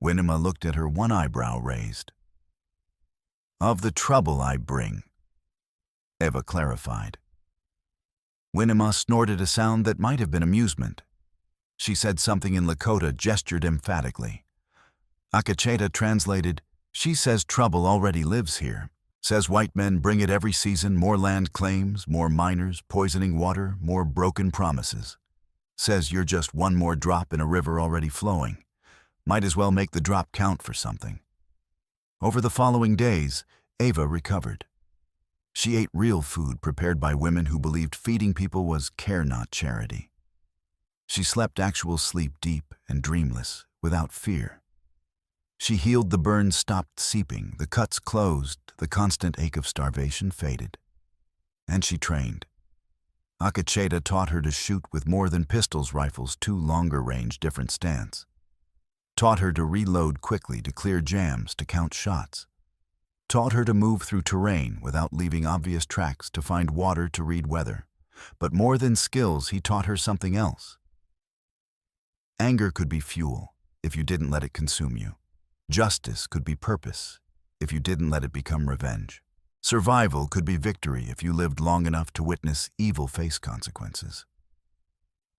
Winema looked at her, one eyebrow raised. "Of the trouble I bring," Eva clarified. Winema snorted a sound that might have been amusement. She said something in Lakota, gestured emphatically. Akasheta translated, "She says trouble already lives here. Says white men bring it every season, more land claims, more miners, poisoning water, more broken promises. Says you're just one more drop in a river already flowing. Might as well make the drop count for something." Over the following days, Eva recovered. She ate real food prepared by women who believed feeding people was care, not charity. She slept actual sleep, deep and dreamless, without fear. She healed the burns, stopped seeping, the cuts closed, the constant ache of starvation faded. And she trained. Akasheta taught her to shoot with more than pistols, rifles, 2 longer range, different stance. Taught her to reload quickly, to clear jams, to count shots. Taught her to move through terrain without leaving obvious tracks, to find water, to read weather. But more than skills, he taught her something else. Anger could be fuel if you didn't let it consume you. Justice could be purpose if you didn't let it become revenge. Survival could be victory if you lived long enough to witness evil face consequences.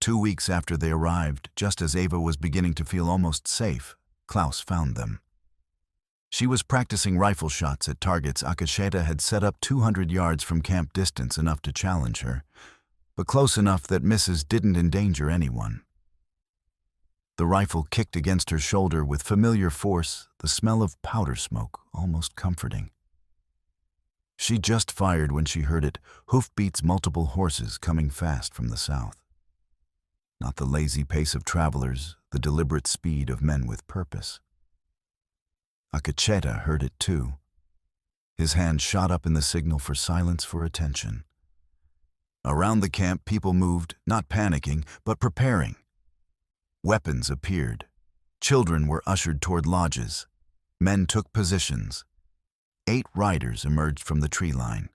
2 weeks after they arrived, just as Eva was beginning to feel almost safe, Klaus found them. She was practicing rifle shots at targets Akasheta had set up 200 yards from camp distance, enough to challenge her, but close enough that misses didn't endanger anyone. The rifle kicked against her shoulder with familiar force, the smell of powder smoke almost comforting. She just fired when she heard it, hoofbeats multiple horses coming fast from the south. Not the lazy pace of travelers, the deliberate speed of men with purpose. Akacheta heard it too. His hand shot up in the signal for silence, for attention. Around the camp, people moved, not panicking, but preparing. Weapons appeared. Children were ushered toward lodges. Men took positions. 8 riders emerged from the tree line.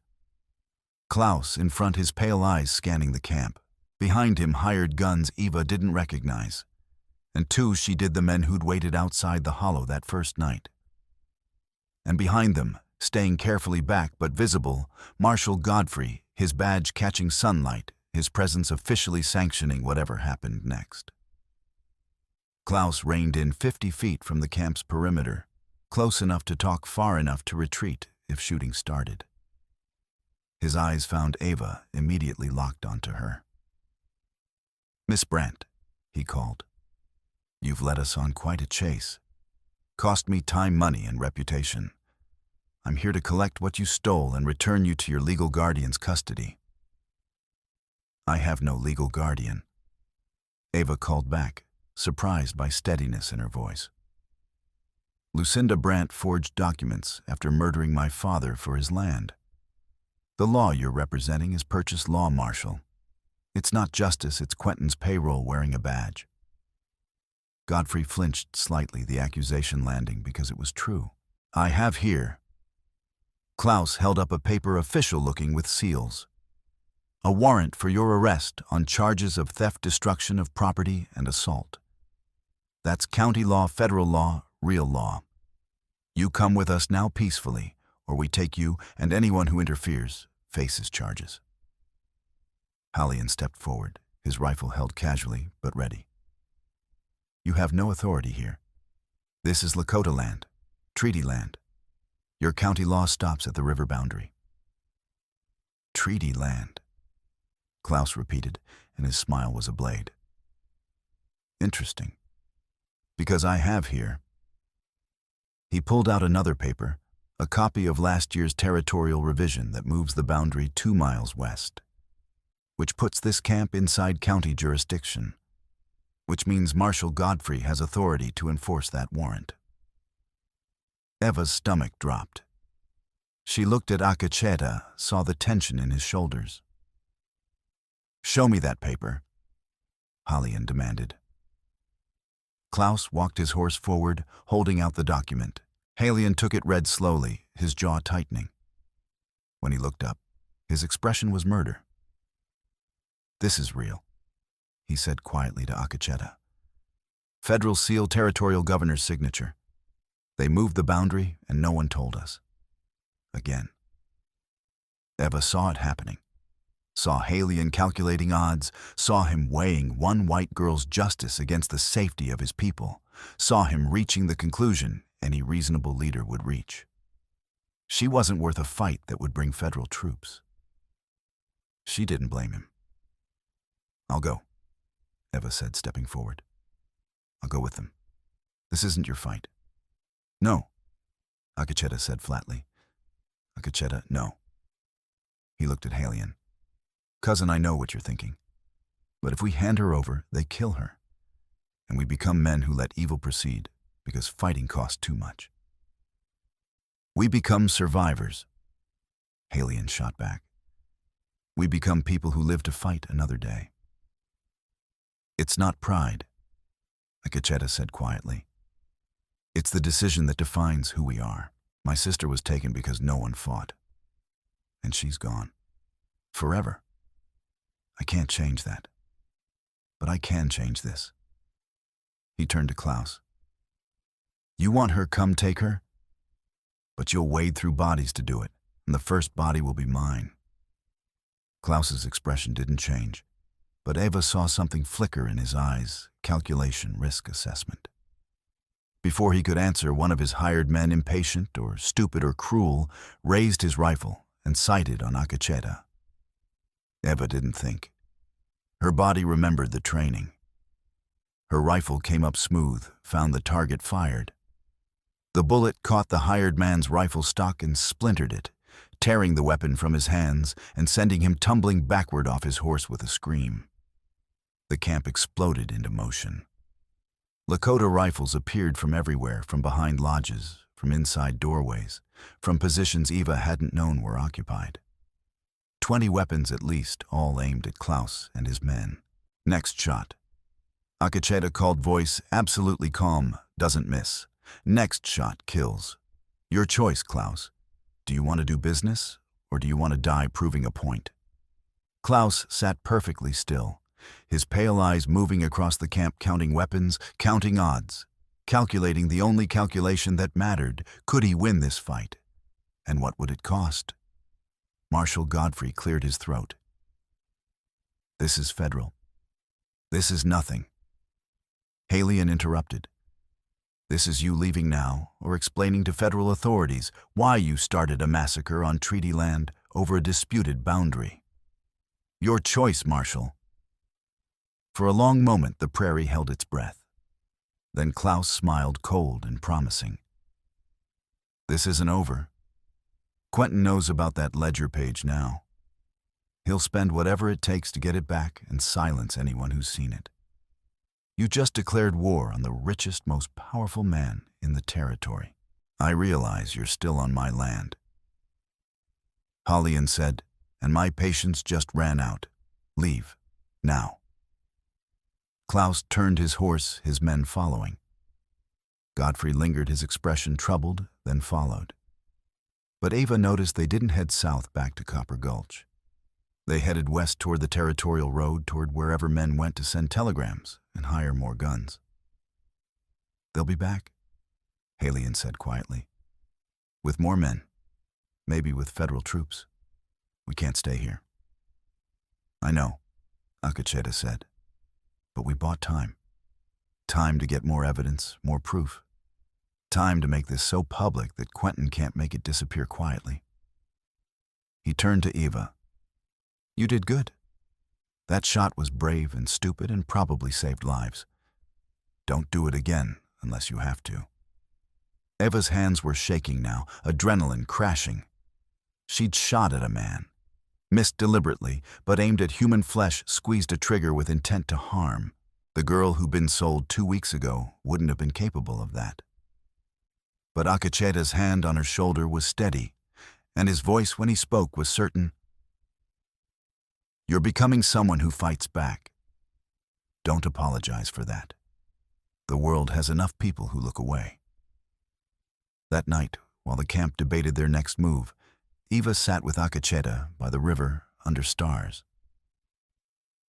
Klaus in front, his pale eyes scanning the camp. Behind him, hired guns Eva didn't recognize. And 2 she did, the men who'd waited outside the hollow that first night. And behind them, staying carefully back but visible, Marshal Godfrey, his badge catching sunlight, his presence officially sanctioning whatever happened next. Klaus reined in 50 feet from the camp's perimeter, close enough to talk, far enough to retreat if shooting started. His eyes found Eva, immediately locked onto her. "Miss Brandt," he called. "You've led us on quite a chase. Cost me time, money, and reputation. I'm here to collect what you stole and return you to your legal guardian's custody." "I have no legal guardian," Eva called back, surprised by steadiness in her voice. "Lucinda Brandt forged documents after murdering my father for his land. The law you're representing is purchase law, Marshal. It's not justice, it's Quentin's payroll wearing a badge." Godfrey flinched slightly, the accusation landing because it was true. "I have here." Klaus held up a paper, official-looking with seals. "A warrant for your arrest on charges of theft, destruction of property, and assault. That's county law, federal law, real law. You come with us now peacefully, or we take you and anyone who interferes faces charges." Hallian stepped forward, his rifle held casually but ready. "You have no authority here. This is Lakota land, treaty land. Your county law stops at the river boundary." "Treaty land," Klaus repeated, and his smile was a blade. "Interesting. Because I have here." He pulled out another paper, a copy of last year's territorial revision that moves the boundary 2 miles west, which puts this camp inside county jurisdiction, which means Marshal Godfrey has authority to enforce that warrant. Eva's stomach dropped. She looked at Akacheta, saw the tension in his shoulders. "Show me that paper," Hallian demanded. Klaus walked his horse forward, holding out the document. Hallian took it, read slowly, his jaw tightening. When he looked up, his expression was murder. "This is real," he said quietly to Akacheta. "Federal seal, territorial governor's signature. They moved the boundary and no one told us. Again." Eva saw it happening. Saw Hallian calculating odds, saw him weighing one white girl's justice against the safety of his people, saw him reaching the conclusion any reasonable leader would reach. She wasn't worth a fight that would bring federal troops. She didn't blame him. "I'll go," Eva said, stepping forward. "I'll go with them. This isn't your fight." "No," Akacheta said flatly. "Akacheta, no." He looked at Hallian. "Cousin, I know what you're thinking. But if we hand her over, they kill her. And we become men who let evil proceed because fighting costs too much. We become survivors," Hallian shot back. "We become people who live to fight another day." "It's not pride," Akacheta said quietly. "It's the decision that defines who we are. My sister was taken because no one fought. And she's gone. Forever. I can't change that. But I can change this." He turned to Klaus. "You want her, come take her. But you'll wade through bodies to do it. and the first body will be mine." Klaus's expression didn't change, but Eva saw something flicker in his eyes, calculation, risk assessment. Before he could answer, one of his hired men, impatient or stupid or cruel, raised his rifle and sighted on Akacheta. Eva didn't think. Her body remembered the training. Her rifle came up smooth, found the target, fired. The bullet caught the hired man's rifle stock and splintered it, tearing the weapon from his hands and sending him tumbling backward off his horse with a scream. The camp exploded into motion. Lakota rifles appeared from everywhere, from behind lodges, from inside doorways, from positions Eva hadn't known were occupied. 20 weapons at least, all aimed at Klaus and his men. Next shot. Akacheta called, voice absolutely calm, doesn't miss. Next shot kills. Your choice, Klaus. Do you want to do business, or do you want to die proving a point? Klaus sat perfectly still, his pale eyes moving across the camp, counting weapons, counting odds, calculating the only calculation that mattered. Could he win this fight? And what would it cost? Marshal Godfrey cleared his throat. "This is federal. This is nothing." Halion interrupted. "This is you leaving now, or explaining to federal authorities why you started a massacre on treaty land over a disputed boundary. Your choice, Marshal." For a long moment the prairie held its breath. Then Klaus smiled, cold and promising. "This isn't over. Quentin knows about that ledger page now. He'll spend whatever it takes to get it back and silence anyone who's seen it. You just declared war on the richest, most powerful man in the territory. I realize you're still on my land." Halion said, "And my patience just ran out. Leave. Now." Klaus turned his horse, his men following. Godfrey lingered, his expression troubled, then followed. But Eva noticed they didn't head south back to Copper Gulch. They headed west toward the territorial road, toward wherever men went to send telegrams and hire more guns. "They'll be back," Halion said quietly. "With more men, maybe with federal troops. We can't stay here." "I know," Akacheta said. "But we bought time. Time to get more evidence, more proof. Time to make this so public that Quentin can't make it disappear quietly." He turned to Eva. "You did good. That shot was brave and stupid and probably saved lives. Don't do it again unless you have to." Eva's hands were shaking now, adrenaline crashing. She'd shot at a man, missed deliberately, but aimed at human flesh, squeezed a trigger with intent to harm. The girl who'd been sold 2 weeks ago wouldn't have been capable of that. But Akacheta's hand on her shoulder was steady, and his voice when he spoke was certain. "You're becoming someone who fights back. Don't apologize for that. The world has enough people who look away." That night, while the camp debated their next move, Eva sat with Akacheta by the river under stars.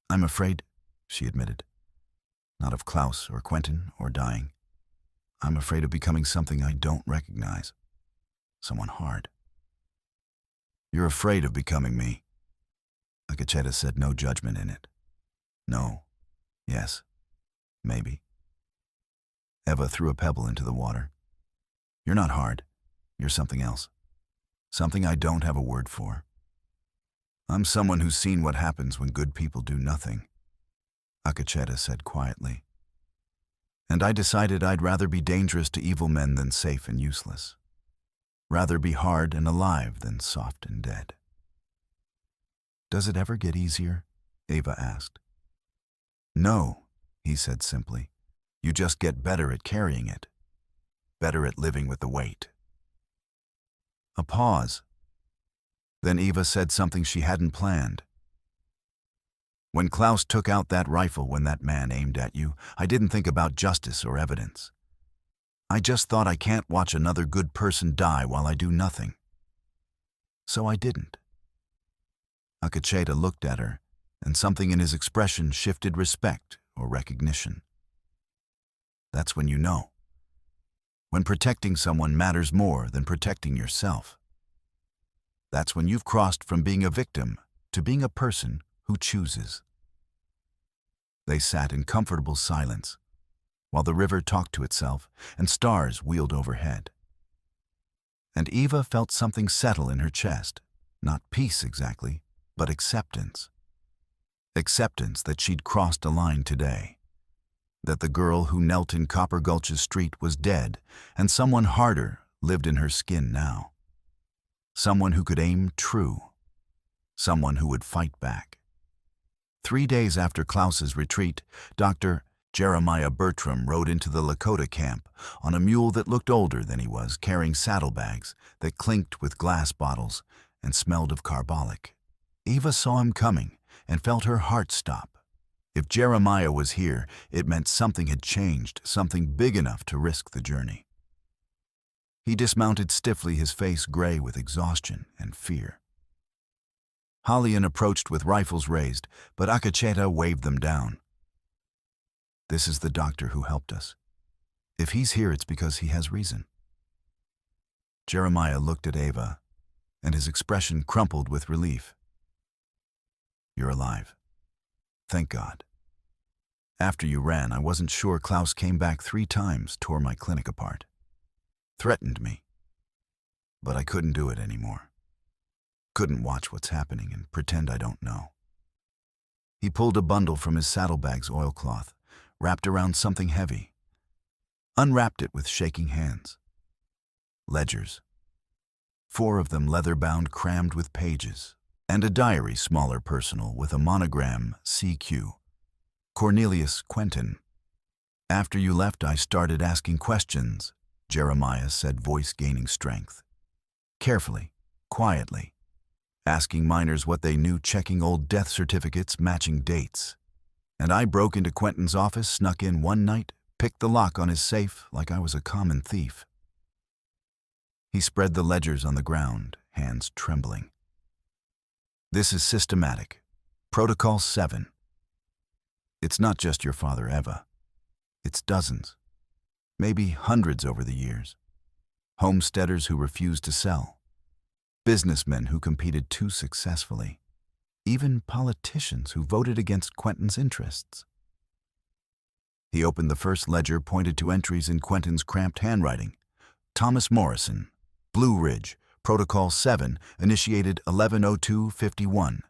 "I'm afraid," she admitted. "Not of Klaus or Quentin or dying. I'm afraid of becoming something I don't recognize. Someone hard." "You're afraid of becoming me." Akacheta said, no judgment in it. "No. Yes. Maybe." Eva threw a pebble into the water. "You're not hard. You're something else. Something I don't have a word for. I'm someone who's seen what happens when good people do nothing," Akacheta said quietly. "And I decided I'd rather be dangerous to evil men than safe and useless. Rather be hard and alive than soft and dead." "Does it ever get easier?" Eva asked. "No," he said simply. "You just get better at carrying it. Better at living with the weight." A pause. Then Eva said something she hadn't planned. "When Klaus took out that rifle when that man aimed at you, I didn't think about justice or evidence. I just thought I can't watch another good person die while I do nothing. So I didn't." Akacheta looked at her, and something in his expression shifted respect or recognition. That's when you know. When protecting someone matters more than protecting yourself. That's when you've crossed from being a victim to being a person who chooses. They sat in comfortable silence, while the river talked to itself and stars wheeled overhead. And Eva felt something settle in her chest, not peace exactly, but acceptance. Acceptance that she'd crossed a line today, that the girl who knelt in Copper Gulch's street was dead, and someone harder lived in her skin now. Someone who could aim true, someone who would fight back. 3 days after Klaus's retreat, Dr. Jeremiah Bertram rode into the Lakota camp on a mule that looked older than he was, carrying saddlebags that clinked with glass bottles and smelled of carbolic. Eva saw him coming and felt her heart stop. If Jeremiah was here, it meant something had changed, something big enough to risk the journey. He dismounted stiffly, his face gray with exhaustion and fear. Halian approached with rifles raised, but Akacheta waved them down. This is the doctor who helped us. If he's here, it's because he has reason. Jeremiah looked at Eva, and his expression crumpled with relief. You're alive. Thank God. After you ran, I wasn't sure. Klaus came back 3 times, tore my clinic apart. Threatened me. But I couldn't do it anymore. Couldn't watch what's happening and pretend I don't know. He pulled a bundle from his saddlebag's oilcloth, wrapped around something heavy. Unwrapped it with shaking hands. Ledgers. 4 of them leather-bound, crammed with pages, and a diary, smaller, personal, with a monogram, CQ. Cornelius Quentin. After you left, I started asking questions, Jeremiah said, voice gaining strength. Carefully, quietly. Asking miners what they knew, checking old death certificates, matching dates. And I broke into Quentin's office, snuck in one night, picked the lock on his safe like I was a common thief. He spread the ledgers on the ground, hands trembling. This is systematic. Protocol 7. It's not just your father, Eva. It's dozens, maybe hundreds over the years. Homesteaders who refused to sell. Businessmen who competed too successfully. Even politicians who voted against Quentin's interests. He opened the first ledger, pointed to entries in Quentin's cramped handwriting. Thomas Morrison, Blue Ridge, Protocol 7, initiated 11/02/51.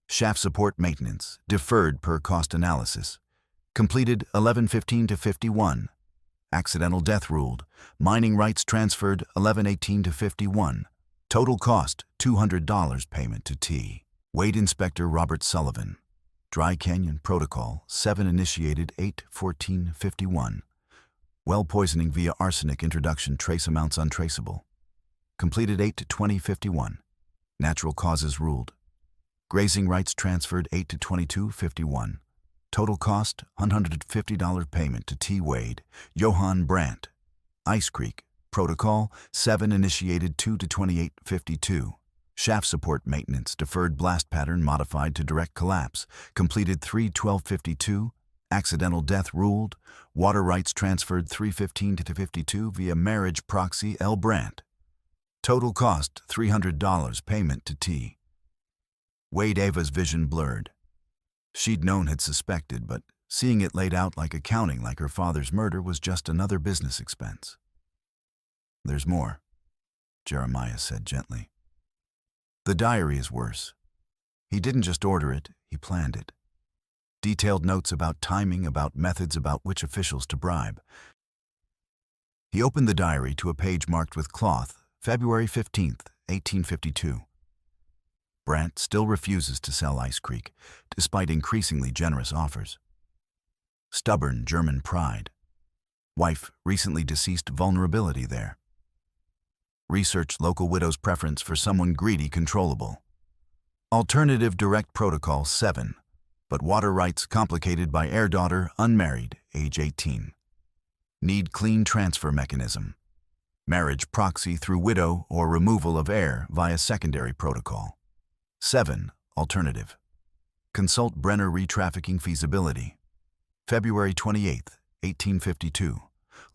Shaft support maintenance, deferred per cost analysis. Completed 11/15/51. Accidental death ruled. Mining rights transferred 11/18/51. Total cost $200 payment to T. Wade Inspector Robert Sullivan. Dry Canyon Protocol 7 initiated 8/14/51. Well poisoning via arsenic introduction, trace amounts untraceable. Completed 8/20/51. Natural causes ruled. Grazing rights transferred 8/22/51. Total cost $150 payment to T. Wade. Eva Brandt. Ice Creek Protocol 7 initiated 2/28/52. Shaft support maintenance, deferred blast pattern modified to direct collapse. Completed 3/12/52. Accidental death ruled. Water rights transferred 3/15/52 via marriage proxy L. Brandt. Total cost $300 payment to T. Wade. Eva's vision blurred. She'd known, had suspected, but seeing it laid out like accounting, like her father's murder, was just another business expense. There's more, Jeremiah said gently. The diary is worse. He didn't just order it, he planned it. Detailed notes about timing, about methods, about which officials to bribe. He opened the diary to a page marked with cloth, February 15th, 1852. Brandt still refuses to sell Ice Creek, despite increasingly generous offers. Stubborn German pride. Wife recently deceased, vulnerability there. Research local widow's preference for someone greedy, controllable. Alternative direct protocol 7, but water rights complicated by heir daughter, unmarried, age 18. Need clean transfer mechanism. Marriage proxy through widow or removal of heir via secondary protocol. 7. Alternative. Consult Brenner retrafficking feasibility. February 28th, 1852.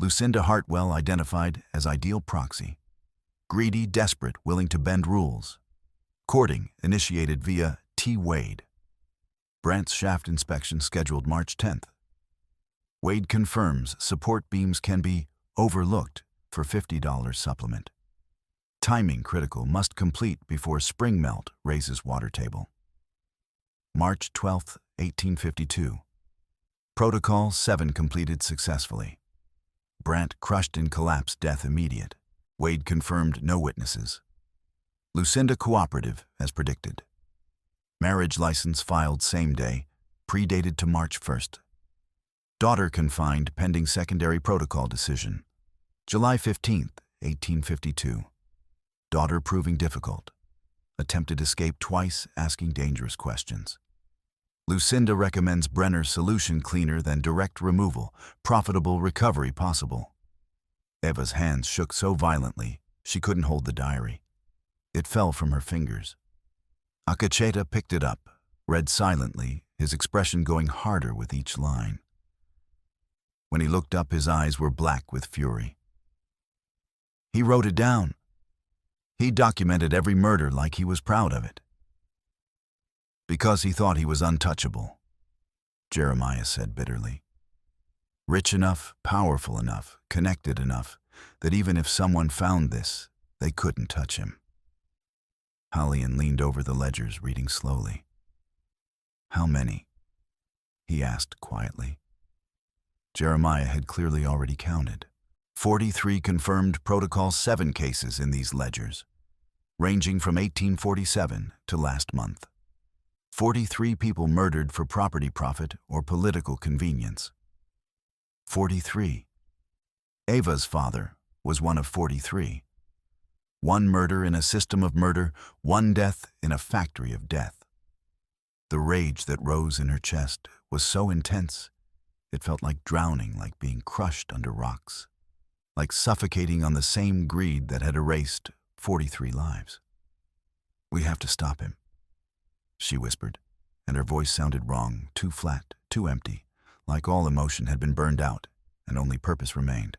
Lucinda Hartwell identified as ideal proxy. Greedy, desperate, willing to bend rules. Recording initiated via T. Wade. Brandt's shaft inspection scheduled March 10th. Wade confirms support beams can be overlooked for $50 supplement. Timing critical, must complete before spring melt raises water table. March 12, 1852. Protocol 7 completed successfully. Brandt crushed in collapse, death immediate. Wade confirmed no witnesses. Lucinda cooperative as predicted. Marriage license filed same day, predated to March 1st. Daughter confined pending secondary protocol decision. July 15, 1852. Daughter proving difficult. Attempted escape twice, asking dangerous questions. Lucinda recommends Brenner's solution cleaner than direct removal, profitable recovery possible. Eva's hands shook so violently, she couldn't hold the diary. It fell from her fingers. Akacheta picked it up, read silently, his expression going harder with each line. When he looked up, his eyes were black with fury. He wrote it down. He documented every murder like he was proud of it. Because he thought he was untouchable, Jeremiah said bitterly. Rich enough, powerful enough, connected enough, that even if someone found this, they couldn't touch him. Hallian leaned over the ledgers, reading slowly. How many? He asked quietly. Jeremiah had clearly already counted. 43 confirmed Protocol 7 cases in these ledgers, ranging from 1847 to last month. 43 people murdered for property profit or political convenience. 43. Eva's father was one of 43. One murder in a system of murder, one death in a factory of death. The rage that rose in her chest was so intense, it felt like drowning, like being crushed under rocks, like suffocating on the same greed that had erased 43 lives. We have to stop him, she whispered, and her voice sounded wrong, too flat, too empty, like all emotion had been burned out and only purpose remained.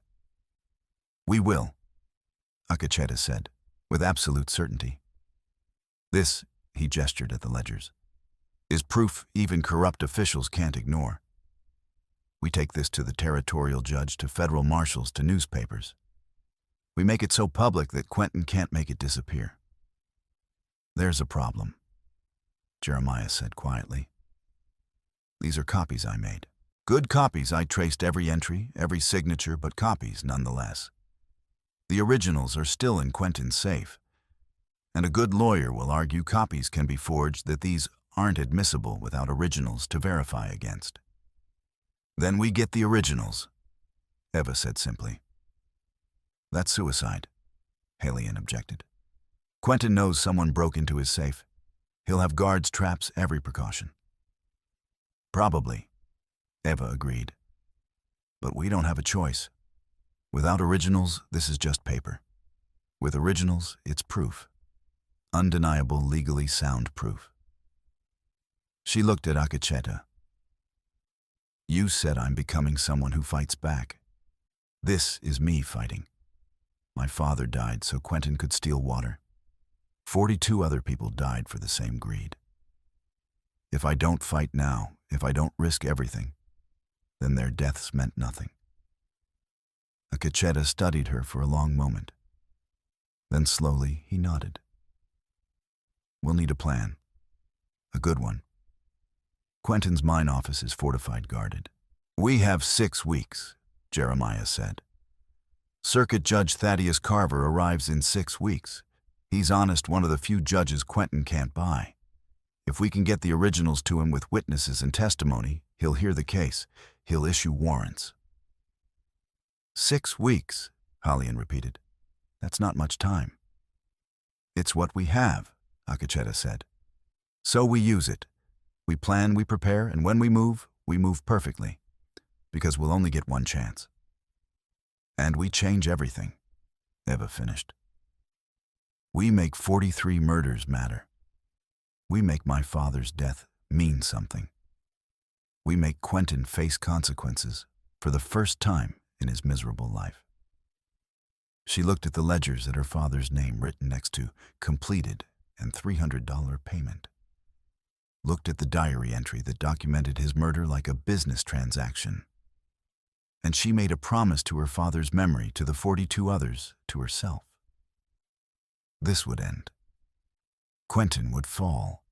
We will, Akacheta said, with absolute certainty. This, he gestured at the ledgers, is proof even corrupt officials can't ignore. We take this to the territorial judge, to federal marshals, to newspapers. We make it so public that Quentin can't make it disappear. There's a problem, Jeremiah said quietly. These are copies I made. Good copies. I traced every entry, every signature, but copies nonetheless. The originals are still in Quentin's safe, and a good lawyer will argue copies can be forged, that these aren't admissible without originals to verify against. Then we get the originals, Eva said simply. That's suicide, Hallian objected. Quentin knows someone broke into his safe. He'll have guards, traps, every precaution. Probably, Eva agreed. But we don't have a choice. Without originals, this is just paper. With originals, it's proof. Undeniable, legally sound proof. She looked at Akacheta. You said I'm becoming someone who fights back. This is me fighting. My father died so Quentin could steal water. 42 other people died for the same greed. If I don't fight now, if I don't risk everything, then their deaths meant nothing. Akacheta studied her for a long moment. Then slowly he nodded. We'll need a plan. A good one. Quentin's mine office is fortified, guarded. We have 6 weeks, Jeremiah said. Circuit Judge Thaddeus Carver arrives in 6 weeks. He's honest, one of the few judges Quentin can't buy. If we can get the originals to him with witnesses and testimony, he'll hear the case. He'll issue warrants. 6 weeks, Hallian repeated. That's not much time. It's what we have, Akacheta said. So we use it. We plan, we prepare, and when we move perfectly, because we'll only get one chance. And we change everything, Eva finished. We make 43 murders matter. We make my father's death mean something. We make Quentin face consequences for the first time in his miserable life. She looked at the ledgers, at her father's name written next to completed and $300 payment. Looked at the diary entry that documented his murder like a business transaction. And she made a promise to her father's memory, to the 42 others, to herself. This would end. Quentin would fall,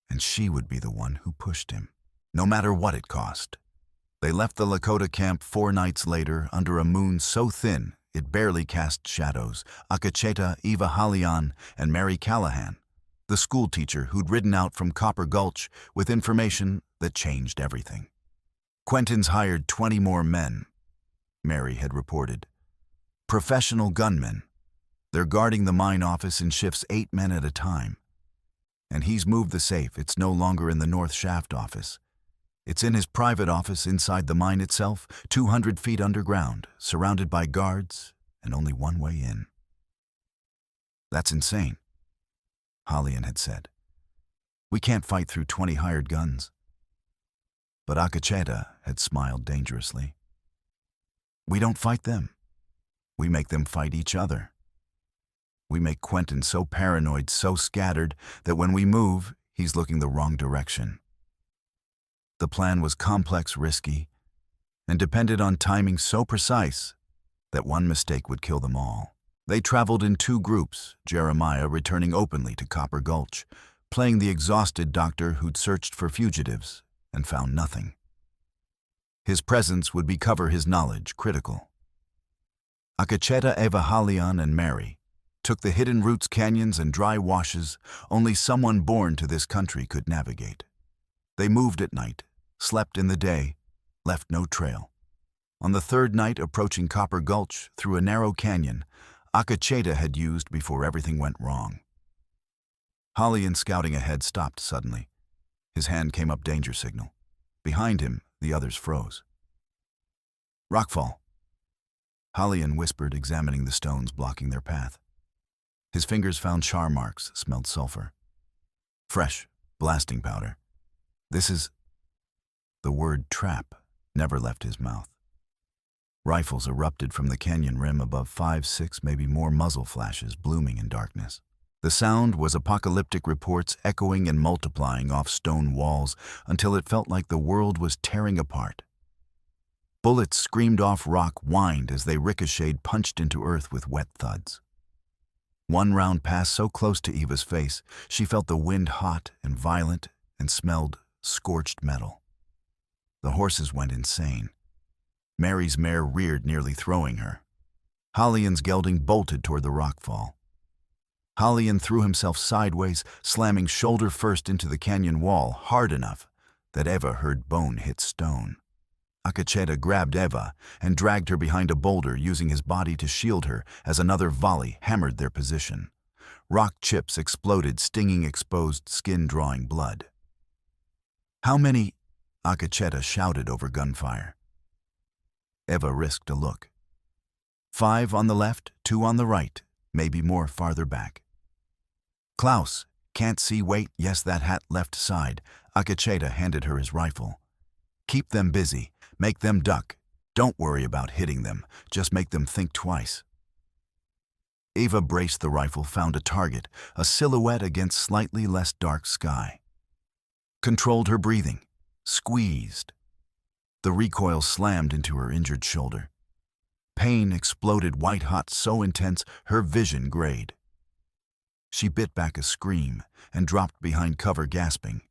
and she would be the one who pushed him, no matter what it cost. They left the Lakota camp 4 nights later under a moon so thin it barely cast shadows. Akacheta, Eva Halian, and Mary Callahan, the schoolteacher who'd ridden out from Copper Gulch with information that changed everything. Quentin's hired 20 more men, Mary had reported. Professional gunmen. They're guarding the mine office in shifts 8 men at a time. And he's moved the safe. It's no longer in the North Shaft office. It's in his private office inside the mine itself, 200 feet underground, surrounded by guards and only one way in. That's insane, Halian had said. We can't fight through 20 hired guns. But Akacheta had smiled dangerously. We don't fight them. We make them fight each other. We make Quentin so paranoid, so scattered, that when we move, he's looking the wrong direction. The plan was complex, risky, and depended on timing so precise that one mistake would kill them all. They traveled in 2 groups, Jeremiah returning openly to Copper Gulch, playing the exhausted doctor who'd searched for fugitives and found nothing. His presence would cover his knowledge, critical. Akacheta, Eva Halian, and Mary took the hidden roots, canyons, and dry washes only someone born to this country could navigate. They moved at night, slept in the day, left no trail. On the 3rd night, approaching Copper Gulch through a narrow canyon Akacheta had used before everything went wrong. Halian, scouting ahead, stopped suddenly. His hand came up, danger signal. Behind him, the others froze. Rockfall, Halian whispered, examining the stones blocking their path. His fingers found char marks, smelled sulfur. Fresh, blasting powder. This is... The word trap never left his mouth. Rifles erupted from the canyon rim above, 5, 6, maybe more muzzle flashes blooming in darkness. The sound was apocalyptic reports echoing and multiplying off stone walls until it felt like the world was tearing apart. Bullets screamed off rock, whined as they ricocheted, punched into earth with wet thuds. One round passed so close to Eva's face, she felt the wind hot and violent and smelled scorched metal. The horses went insane. Mary's mare reared, nearly throwing her. Halian's gelding bolted toward the rockfall. Halian threw himself sideways, slamming shoulder first into the canyon wall hard enough that Eva heard bone hit stone. Akacheta grabbed Eva and dragged her behind a boulder, using his body to shield her as another volley hammered their position. Rock chips exploded, stinging exposed skin, drawing blood. How many? Akacheta shouted over gunfire. Eva risked a look. 5 on the left, 2 on the right, maybe more farther back. Klaus, can't see, wait, yes, that hat, left side. Akacheta handed her his rifle. Keep them busy, make them duck. Don't worry about hitting them, just make them think twice. Eva braced the rifle, found a target, a silhouette against slightly less dark sky. Controlled her breathing, squeezed. The recoil slammed into her injured shoulder. Pain exploded white-hot, so intense her vision grayed. She bit back a scream and dropped behind cover, gasping.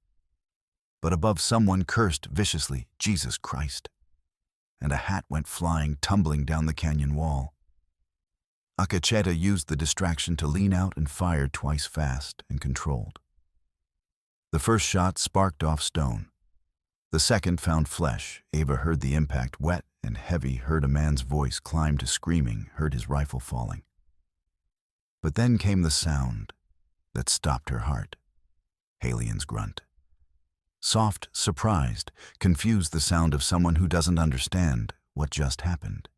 But above, someone cursed viciously, Jesus Christ, and a hat went flying, tumbling down the canyon wall. Akacheta used the distraction to lean out and fire twice, fast and controlled. The first shot sparked off stone. The second found flesh. Eva heard the impact, wet and heavy, heard a man's voice climb to screaming, heard his rifle falling. But then came the sound that stopped her heart. Halian's grunt. Soft, surprised, confused, the sound of someone who doesn't understand what just happened.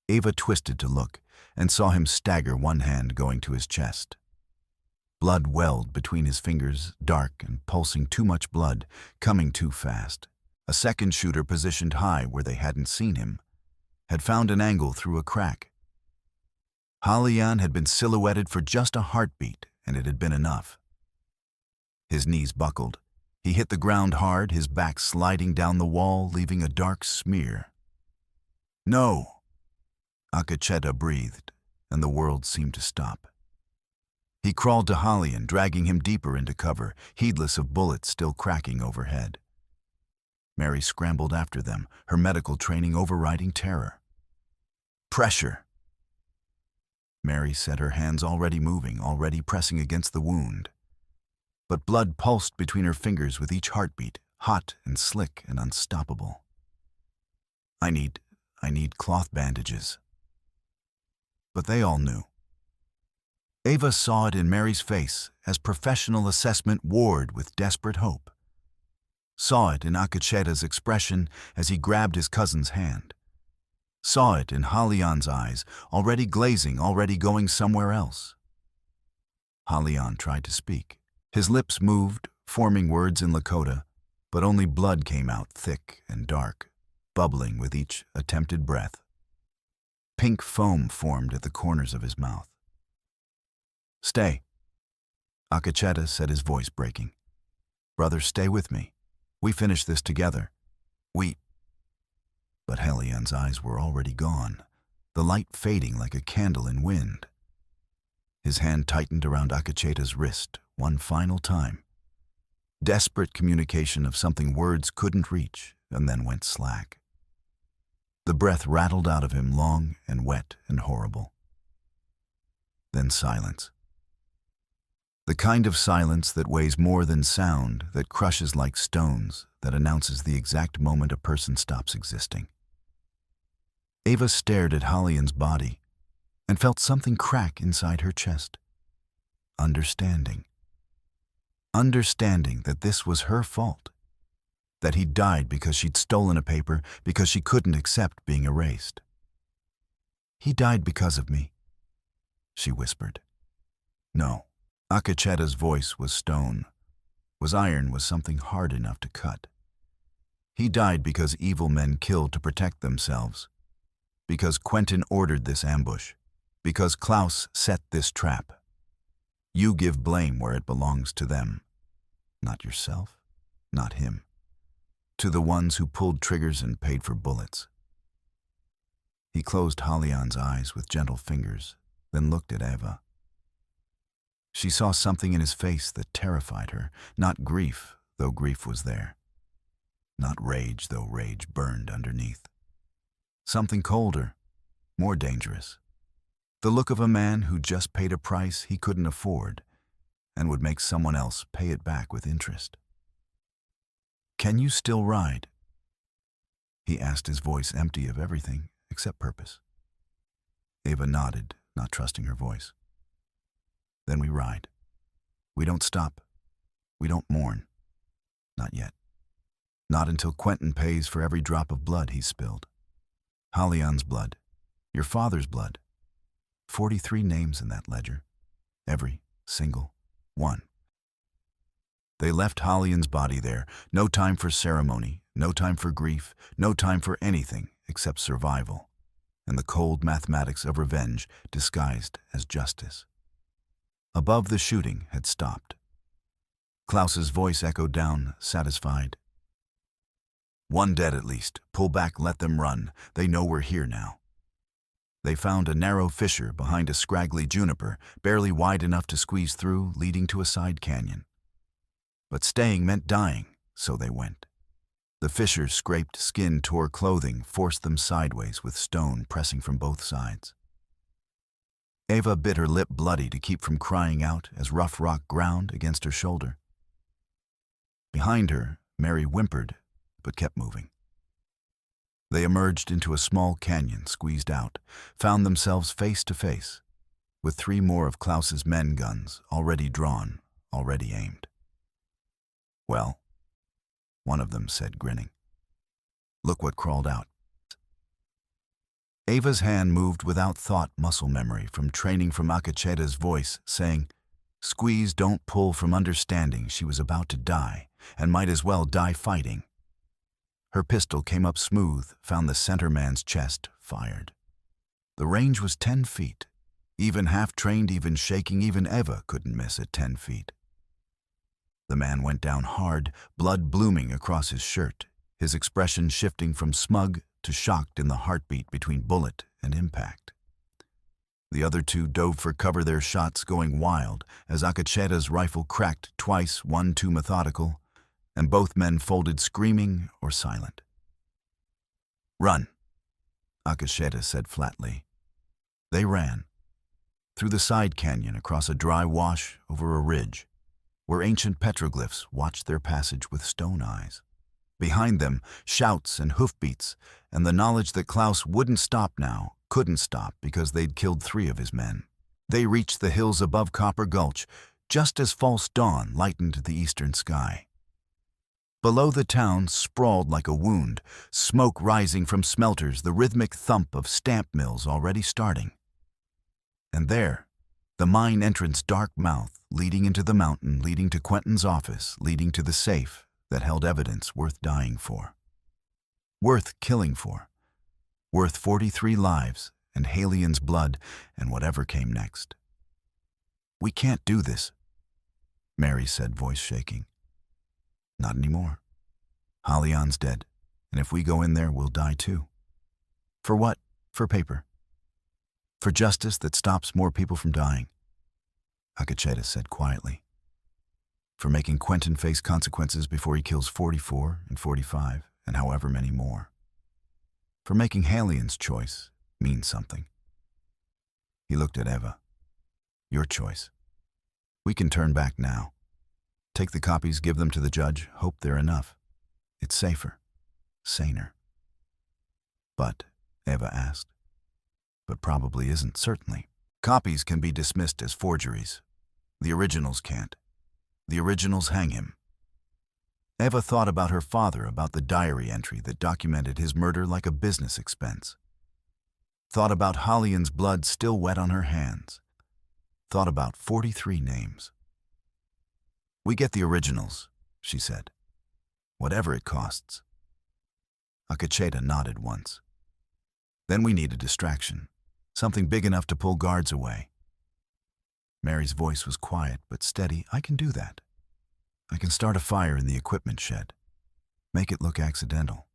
Eva twisted to look and saw him stagger, one hand going to his chest. Blood welled between his fingers, dark and pulsing, too much blood, coming too fast. A second shooter, positioned high where they hadn't seen him, had found an angle through a crack. Halian had been silhouetted for just a heartbeat, and it had been enough. His knees buckled. He hit the ground hard, his back sliding down the wall, leaving a dark smear. "No!" Akacheta breathed, and the world seemed to stop. He crawled to Halion, dragging him deeper into cover, heedless of bullets still cracking overhead. Mary scrambled after them, her medical training overriding terror. "Pressure!" Mary said, her hands already moving, already pressing against the wound. But blood pulsed between her fingers with each heartbeat, hot and slick and unstoppable. I need cloth bandages." But they all knew. Eva saw it in Mary's face as professional assessment warred with desperate hope. Saw it in Akacheta's expression as he grabbed his cousin's hand. Saw it in Halion's eyes, already glazing, already going somewhere else. Halion tried to speak. His lips moved, forming words in Lakota, but only blood came out thick and dark, bubbling with each attempted breath. Pink foam formed at the corners of his mouth. "Stay," Akacheta said, his voice breaking. "Brother, stay with me. We finish this together. But Halion's eyes were already gone, the light fading like a candle in wind. His hand tightened around Akacheta's wrist one final time. Desperate communication of something words couldn't reach, and then went slack. The breath rattled out of him, long and wet and horrible. Then silence. The kind of silence that weighs more than sound, that crushes like stones, that announces the exact moment a person stops existing. Eva stared at Halion's body and felt something crack inside her chest. Understanding. Understanding that this was her fault. That he'd died because she'd stolen a paper, because she couldn't accept being erased. "He died because of me," she whispered. No. Akacheta's voice was stone, was iron, was something hard enough to cut. He died because evil men killed to protect themselves, because Quentin ordered this ambush, because Klaus set this trap. You give blame where it belongs to them, not yourself, not him, to the ones who pulled triggers and paid for bullets. He closed Halion's eyes with gentle fingers, then looked at Eva. She saw something in his face that terrified her, not grief, though grief was there. Not rage, though rage burned underneath. Something colder, more dangerous. The look of a man who just paid a price he couldn't afford and would make someone else pay it back with interest. "Can you still ride?" he asked, his voice empty of everything except purpose. Eva nodded, not trusting her voice. "Then we ride. We don't stop. We don't mourn. Not yet. Not until Quentin pays for every drop of blood he's spilled. Halion's blood. Your father's blood. 43 names in that ledger. Every single one." They left Halion's body there. No time for ceremony, no time for grief, no time for anything except survival, and the cold mathematics of revenge disguised as justice. Above, the shooting had stopped. Klaus's voice echoed down, satisfied. "One dead at least. Pull back, let them run. They know we're here now." They found a narrow fissure behind a scraggly juniper, barely wide enough to squeeze through, leading to a side canyon. But staying meant dying, so they went. The fissure scraped skin, tore clothing, forced them sideways with stone pressing from both sides. Eva bit her lip bloody to keep from crying out as rough rock ground against her shoulder. Behind her, Mary whimpered, but kept moving. They emerged into a small canyon, squeezed out, found themselves face to face, with 3 more of Klaus's men guns already drawn, already aimed. "Well," one of them said, grinning. "Look what crawled out." Eva's hand moved without thought, muscle memory, from training from Akacheta's voice, saying, "Squeeze, don't pull," from understanding she was about to die, and might as well die fighting. Her pistol came up smooth, found the center man's chest, fired. The range was 10 feet. Even half-trained, even shaking, even Eva couldn't miss at 10 feet. The man went down hard, blood blooming across his shirt, his expression shifting from smug to shocked in the heartbeat between bullet and impact. The other two dove for cover, their shots going wild as Akacheda's rifle cracked twice, one too methodical, and both men folded screaming or silent. "Run," Akacheda said flatly. They ran. Through the side canyon, across a dry wash, over a ridge, where ancient petroglyphs watched their passage with stone eyes. Behind them, shouts and hoofbeats, and the knowledge that Klaus wouldn't stop now, couldn't stop because they'd killed 3 of his men. They reached the hills above Copper Gulch, just as false dawn lightened the eastern sky. Below the town sprawled like a wound, smoke rising from smelters, the rhythmic thump of stamp mills already starting. And there, the mine entrance dark mouth leading into the mountain, leading to Quentin's office, leading to the safe that held evidence worth dying for. Worth killing for. Worth 43 lives and Halian's blood and whatever came next. "We can't do this," Mary said, voice shaking. "Not anymore. Halian's dead, and if we go in there, we'll die too. For what? For paper. For justice that stops more people from dying," Akacheda said quietly. "For making Quentin face consequences before he kills 44 and 45 and however many more. For making Halian's choice mean something." He looked at Eva. "Your choice. We can turn back now. Take the copies, give them to the judge, hope they're enough. It's safer. Saner." "But," Eva asked. "But probably isn't, certainly. Copies can be dismissed as forgeries. The originals can't. The originals hang him." Eva thought about her father, about the diary entry that documented his murder like a business expense. Thought about Halian's blood still wet on her hands. Thought about 43 names. "We get the originals," she said. "Whatever it costs." Akacheda nodded once. "Then we need a distraction. Something big enough to pull guards away." Mary's voice was quiet but steady. "I can do that. I can start a fire in the equipment shed. Make it look accidental.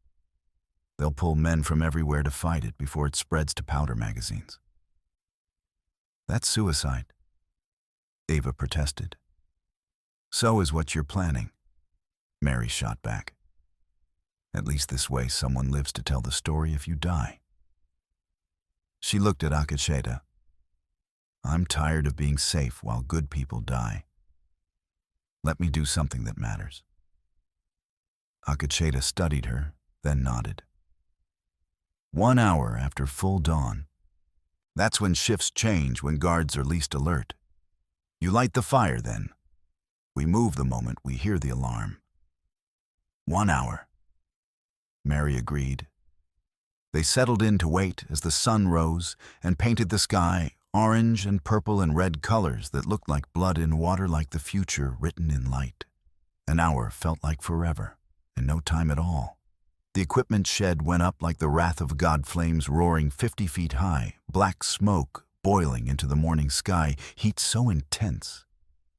They'll pull men from everywhere to fight it before it spreads to powder magazines." "That's suicide," Eva protested. "So is what you're planning," Mary shot back. "At least this way someone lives to tell the story if you die." She looked at Akacheda. "I'm tired of being safe while good people die. Let me do something that matters." Akacheda studied her, then nodded. 1 hour after full dawn. That's when shifts change, when guards are least alert. You light the fire then. We move the moment we hear the alarm. 1 hour. Mary agreed. They settled in to wait as the sun rose and painted the sky orange and purple and red colors that looked like blood in water, like the future written in light. An hour felt like forever, and no time at all. The equipment shed went up like the wrath of God, flames roaring 50 feet high, black smoke boiling into the morning sky, heat so intense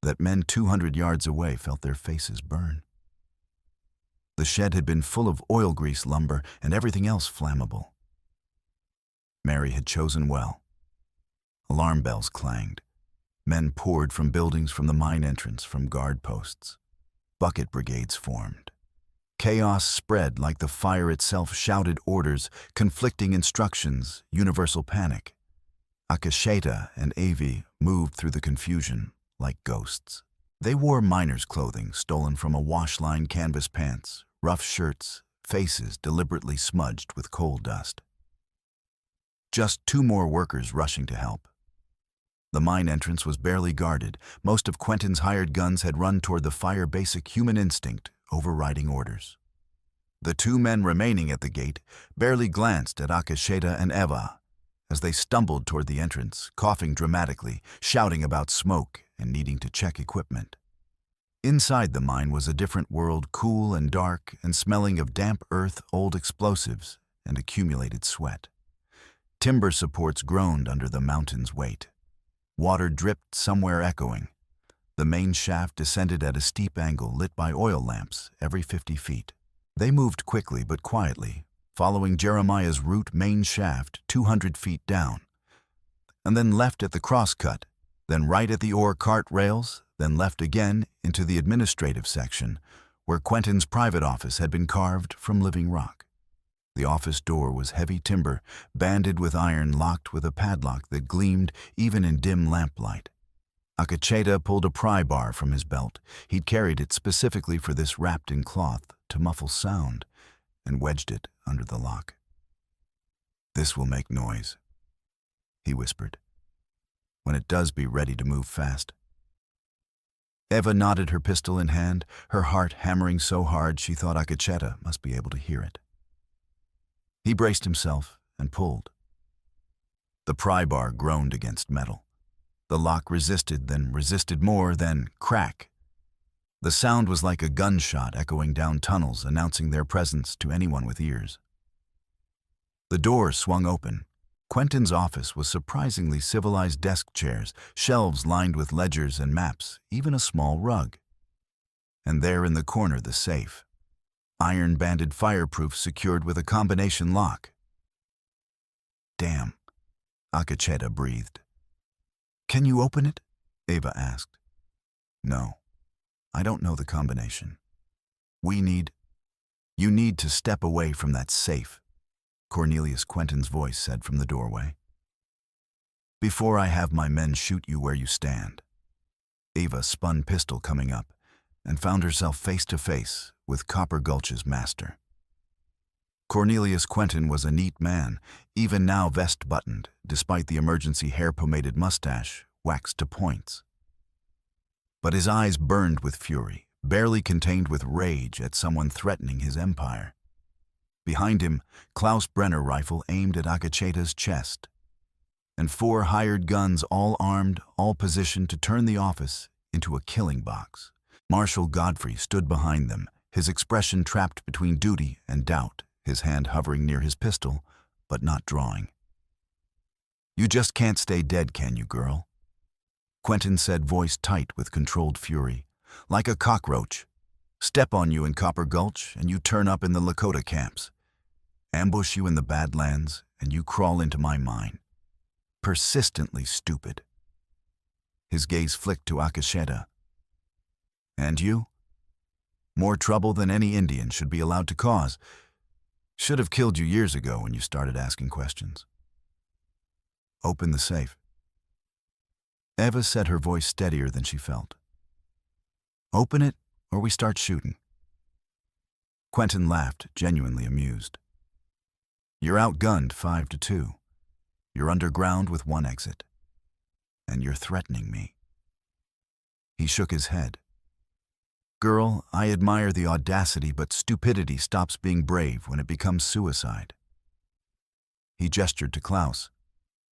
that men 200 yards away felt their faces burn. The shed had been full of oil grease lumber and everything else flammable. Mary had chosen well. Alarm bells clanged. Men poured from buildings, from the mine entrance, from guard posts. Bucket brigades formed. Chaos spread like the fire itself, shouted orders, conflicting instructions, universal panic. Akacheda and Avi moved through the confusion like ghosts. They wore miners' clothing stolen from a wash-line, canvas pants, rough shirts, faces deliberately smudged with coal dust. Just 2 more workers rushing to help. The mine entrance was barely guarded. Most of Quentin's hired guns had run toward the fire, basic human instinct overriding orders. The 2 men remaining at the gate barely glanced at Akacheda and Eva as they stumbled toward the entrance, coughing dramatically, shouting about smoke and needing to check equipment. Inside the mine was a different world, cool and dark and smelling of damp earth, old explosives, and accumulated sweat. Timber supports groaned under the mountain's weight. Water dripped somewhere echoing. The main shaft descended at a steep angle lit by oil lamps every 50 feet. They moved quickly but quietly, following Jeremiah's route main shaft 200 feet down, and then left at the crosscut, then right at the ore cart rails, then left again into the administrative section, where Quentin's private office had been carved from living rock. The office door was heavy timber, banded with iron, locked with a padlock that gleamed even in dim lamplight. Akacheta pulled a pry bar from his belt. He'd carried it specifically for this, wrapped in cloth to muffle sound, and wedged it under the lock. "This will make noise," he whispered. "When it does, be ready to move fast." Eva nodded, her pistol in hand, her heart hammering so hard she thought Akacheta must be able to hear it. He braced himself and pulled. The pry bar groaned against metal. The lock resisted, then resisted more, then crack. The sound was like a gunshot echoing down tunnels, announcing their presence to anyone with ears. The door swung open. Quentin's office was surprisingly civilized: desk chairs, shelves lined with ledgers and maps, even a small rug. And there in the corner, the safe. Iron-banded fireproof, secured with a combination lock. "Damn," Akacheta breathed. "Can you open it?" Eva asked. "No, I don't know the combination. You need to step away from that safe," Cornelius Quentin's voice said from the doorway. "Before I have my men shoot you where you stand." Eva spun pistol coming up and found herself face to face with Copper Gulch's master. Cornelius Quentin was a neat man, even now vest buttoned, despite the emergency hair-pomaded mustache waxed to points. But his eyes burned with fury, barely contained with rage at someone threatening his empire. Behind him, Klaus Brenner rifle aimed at Akacheta's chest, and 4 hired guns, all armed, all positioned to turn the office into a killing box. Marshal Godfrey stood behind them, his expression trapped between duty and doubt, his hand hovering near his pistol, but not drawing. "You just can't stay dead, can you, girl?" Quentin said, voice tight with controlled fury. "Like a cockroach. Step on you in Copper Gulch, and you turn up in the Lakota camps. Ambush you in the Badlands, and you crawl into my mine. Persistently stupid." His gaze flicked to Akacheta. "And you? More trouble than any Indian should be allowed to cause. Should have killed you years ago when you started asking questions." "Open the safe." Eva said, her voice steadier than she felt. "Open it, or we start shooting." Quentin laughed, genuinely amused. "You're outgunned 5-2. You're underground with 1 exit. And you're threatening me." He shook his head. "Girl, I admire the audacity, but stupidity stops being brave when it becomes suicide." He gestured to Klaus.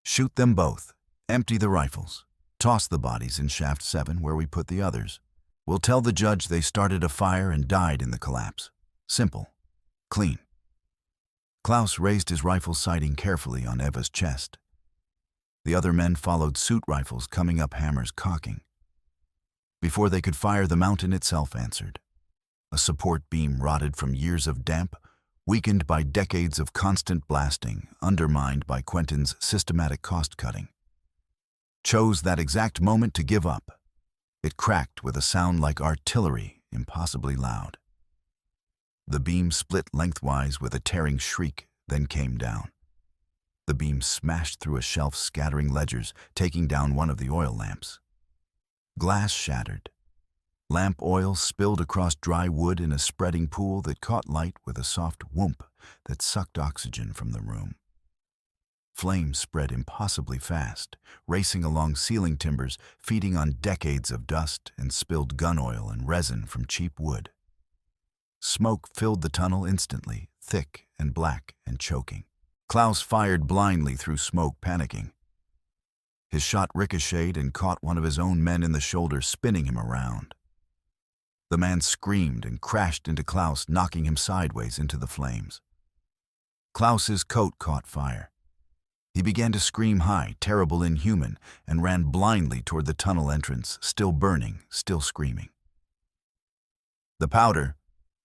"Shoot them both. Empty the rifles. Toss the bodies in shaft 7 where we put the others. We'll tell the judge they started a fire and died in the collapse. Simple. Clean." Klaus raised his rifle sighting carefully on Eva's chest. The other men followed suit, rifles coming up, hammers cocking. Before they could fire, the mountain itself answered. A support beam rotted from years of damp, weakened by decades of constant blasting, undermined by Quentin's systematic cost-cutting. Chose that exact moment to give up. It cracked with a sound like artillery, impossibly loud. The beam split lengthwise with a tearing shriek, then came down. The beam smashed through a shelf, scattering ledgers, taking down one of the oil lamps. Glass shattered. Lamp oil spilled across dry wood in a spreading pool that caught light with a soft whoomp that sucked oxygen from the room. Flames spread impossibly fast, racing along ceiling timbers, feeding on decades of dust and spilled gun oil and resin from cheap wood. Smoke filled the tunnel instantly, thick and black and choking. Klaus fired blindly through smoke, panicking. His shot ricocheted and caught one of his own men in the shoulder, spinning him around. The man screamed and crashed into Klaus, knocking him sideways into the flames. Klaus's coat caught fire. He began to scream high, terrible, inhuman, and ran blindly toward the tunnel entrance, still burning, still screaming. "The powder,"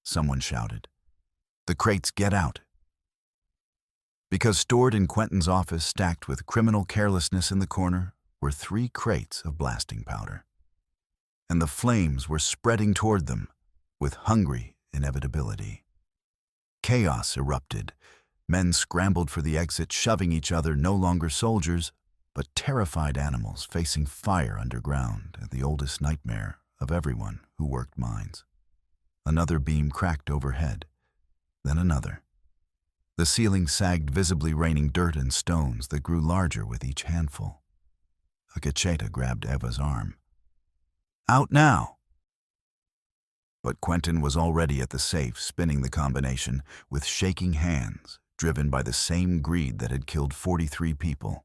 someone shouted. "The crates, get out." Because stored in Quentin's office, stacked with criminal carelessness in the corner, were 3 crates of blasting powder. And the flames were spreading toward them with hungry inevitability. Chaos erupted. Men scrambled for the exit, shoving each other, no longer soldiers, but terrified animals facing fire underground, the oldest nightmare of everyone who worked mines. Another beam cracked overhead, then another. The ceiling sagged visibly, raining dirt and stones that grew larger with each handful. A Lakota grabbed Eva's arm. "Out now!" But Quentin was already at the safe, spinning the combination with shaking hands, driven by the same greed that had killed 43 people.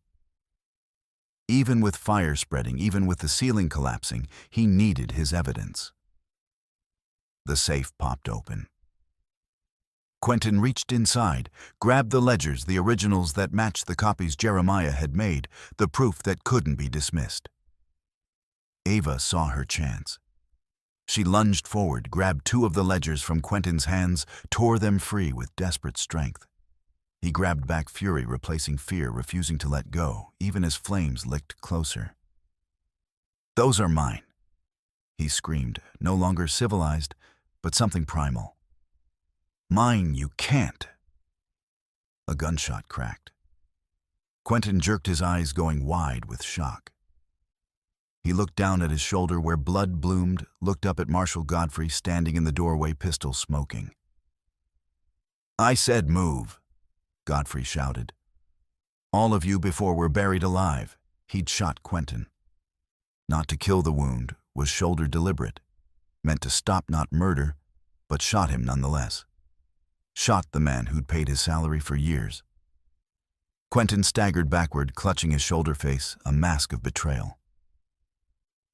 Even with fire spreading, even with the ceiling collapsing, he needed his evidence. The safe popped open. Quentin reached inside, grabbed the ledgers, the originals that matched the copies Jeremiah had made, the proof that couldn't be dismissed. Eva saw her chance. She lunged forward, grabbed 2 of the ledgers from Quentin's hands, tore them free with desperate strength. He grabbed back fury, replacing fear, refusing to let go, even as flames licked closer. "Those are mine," he screamed, no longer civilized, but something primal. "Mine, you can't." A gunshot cracked. Quentin jerked his eyes, going wide with shock. He looked down at his shoulder where blood bloomed, looked up at Marshal Godfrey standing in the doorway, pistol smoking. "I said move," Godfrey shouted. "All of you before were buried alive." He'd shot Quentin. Not to kill the wound was shoulder deliberate, meant to stop, not murder, but shot him nonetheless. Shot the man who'd paid his salary for years. Quentin staggered backward, clutching his shoulder face, a mask of betrayal.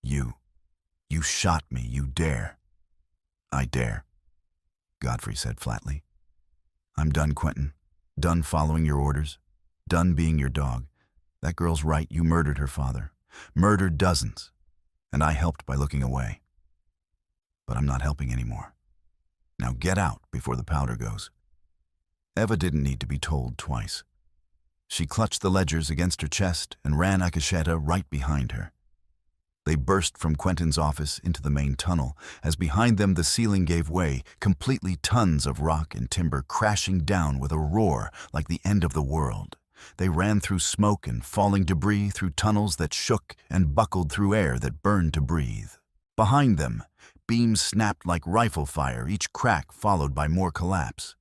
You shot me, you dare." "I dare," Godfrey said flatly. "I'm done, Quentin. Done following your orders. Done being your dog. That girl's right, you murdered her father. Murdered dozens. And I helped by looking away. But I'm not helping anymore. Now get out before the powder goes." Eva didn't need to be told twice. She clutched the ledgers against her chest and ran Lakota right behind her. They burst from Quentin's office into the main tunnel, as behind them the ceiling gave way, completely, tons of rock and timber crashing down with a roar like the end of the world. They ran through smoke and falling debris, through tunnels that shook and buckled, through air that burned to breathe. Behind them, beams snapped like rifle fire, each crack followed by more collapse.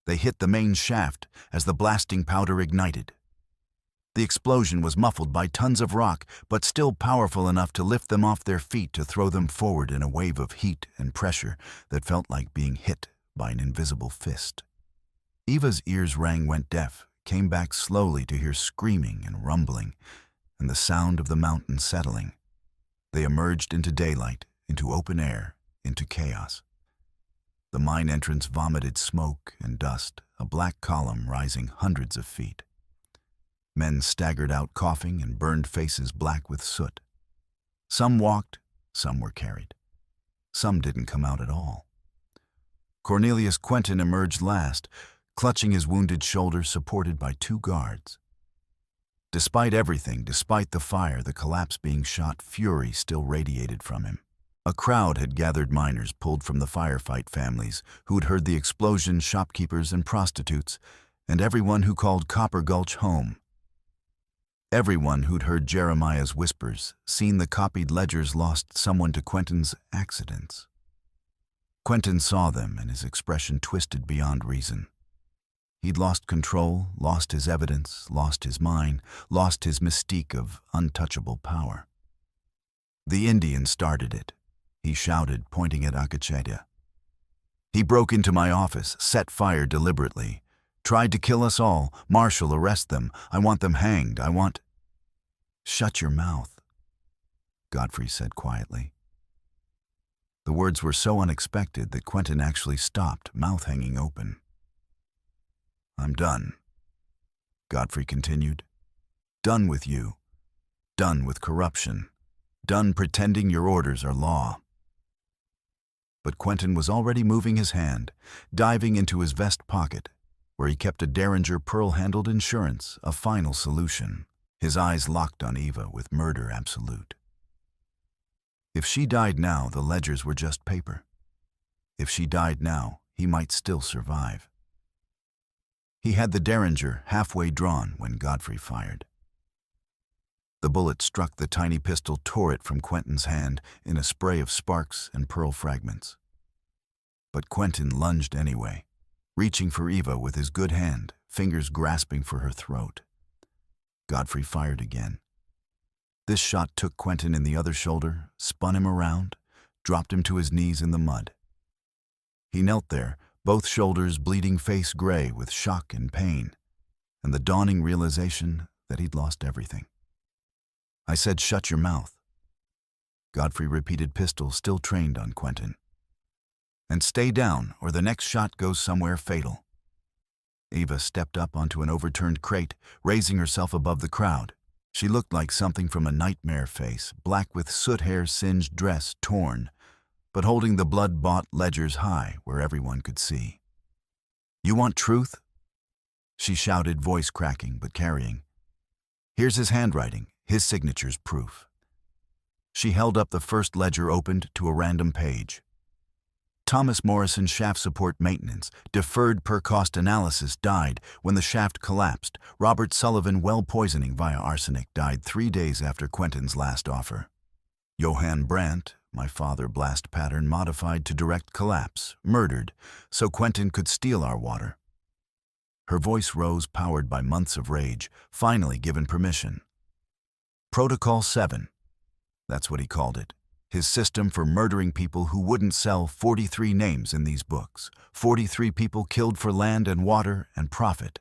They hit the main shaft as the blasting powder ignited. The explosion was muffled by tons of rock, but still powerful enough to lift them off their feet, to throw them forward in a wave of heat and pressure that felt like being hit by an invisible fist. Eva's ears rang, went deaf, came back slowly to hear screaming and rumbling, and the sound of the mountain settling. They emerged into daylight, into open air, into chaos. The mine entrance vomited smoke and dust, a black column rising hundreds of feet. Men staggered out, coughing, and burned faces black with soot. Some walked, some were carried. Some didn't come out at all. Cornelius Quentin emerged last, clutching his wounded shoulder, supported by 2 guards. Despite everything, despite the fire, the collapse, being shot, fury still radiated from him. A crowd had gathered, miners pulled from the firefight, families who'd heard the explosion, shopkeepers and prostitutes, and everyone who called Copper Gulch home. Everyone who'd heard Jeremiah's whispers, seen the copied ledgers, lost someone to Quentin's accidents. Quentin saw them, and his expression twisted beyond reason. He'd lost control, lost his evidence, lost his mind, lost his mystique of untouchable power. "The Indian started it," he shouted, pointing at Lakota. "He broke into my office, set fire deliberately. Tried to kill us all. Marshal, arrest them. I want them hanged. I want—" "Shut your mouth," Godfrey said quietly. The words were so unexpected that Quentin actually stopped, mouth hanging open. "I'm done." Godfrey continued. Done with you. Done with corruption. Done pretending your orders are law. But Quentin was already moving his hand, diving into his vest pocket, where he kept a Derringer pearl-handled insurance, a final solution. His eyes locked on Eva with murder absolute. If she died now, the ledgers were just paper. If she died now, he might still survive. He had the Derringer halfway drawn when Godfrey fired. The bullet struck the tiny pistol, tore it from Quentin's hand in a spray of sparks and pearl fragments. But Quentin lunged anyway, reaching for Eva with his good hand, fingers grasping for her throat. Godfrey fired again. This shot took Quentin in the other shoulder, spun him around, dropped him to his knees in the mud. He knelt there, both shoulders bleeding, face gray with shock and pain, and the dawning realization that he'd lost everything. I said, "Shut your mouth." Godfrey repeated, pistol still trained on Quentin. "And stay down, or the next shot goes somewhere fatal." Eva stepped up onto an overturned crate, raising herself above the crowd. She looked like something from a nightmare face, black with soot hair, singed dress torn, but holding the blood-bought ledgers high where everyone could see. "You want truth?" she shouted, voice cracking but carrying. "Here's his handwriting, his signature's proof." She held up the first ledger, opened to a random page. Thomas Morrison, shaft support maintenance, deferred per cost analysis, died when the shaft collapsed. Robert Sullivan, well poisoning via arsenic, died 3 days after Quentin's last offer. Johann Brandt, my father, blast pattern modified to direct collapse, murdered, so Quentin could steal our water. Her voice rose, powered by months of rage, finally given permission. Protocol 7, that's what he called it. His system for murdering people who wouldn't sell. 43 names in these books. 43 people killed for land and water and profit.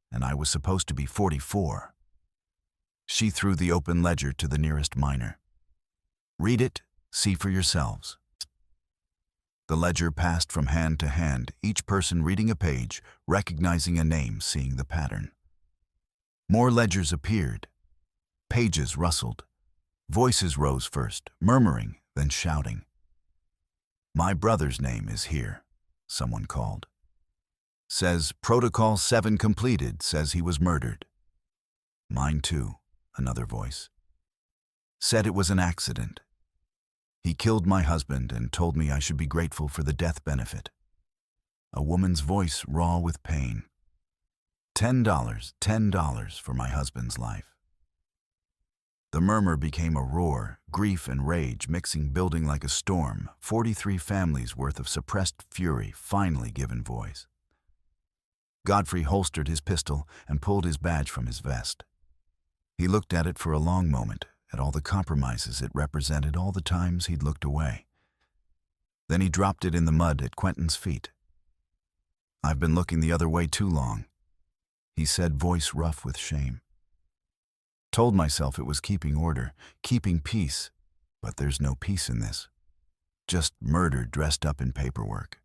And I was supposed to be 44. She threw the open ledger to the nearest miner. "Read it, see for yourselves." The ledger passed from hand to hand, each person reading a page, recognizing a name, seeing the pattern. More ledgers appeared. Pages rustled. Voices rose first, murmuring, then shouting. "My brother's name is here," someone called. "Says Protocol 7 completed, says he was murdered." "Mine too," another voice. "Said it was an accident. He killed my husband and told me I should be grateful for the death benefit." A woman's voice raw with pain. $10 for my husband's life." The murmur became a roar, grief and rage mixing, building like a storm. 43 families worth of suppressed fury finally given voice. Godfrey holstered his pistol and pulled his badge from his vest. He looked at it for a long moment, at all the compromises it represented, all the times he'd looked away. Then he dropped it in the mud at Quentin's feet. "I've been looking the other way too long," he said, voice rough with shame. "Told myself it was keeping order, keeping peace, but there's no peace in this. Just murder dressed up in paperwork."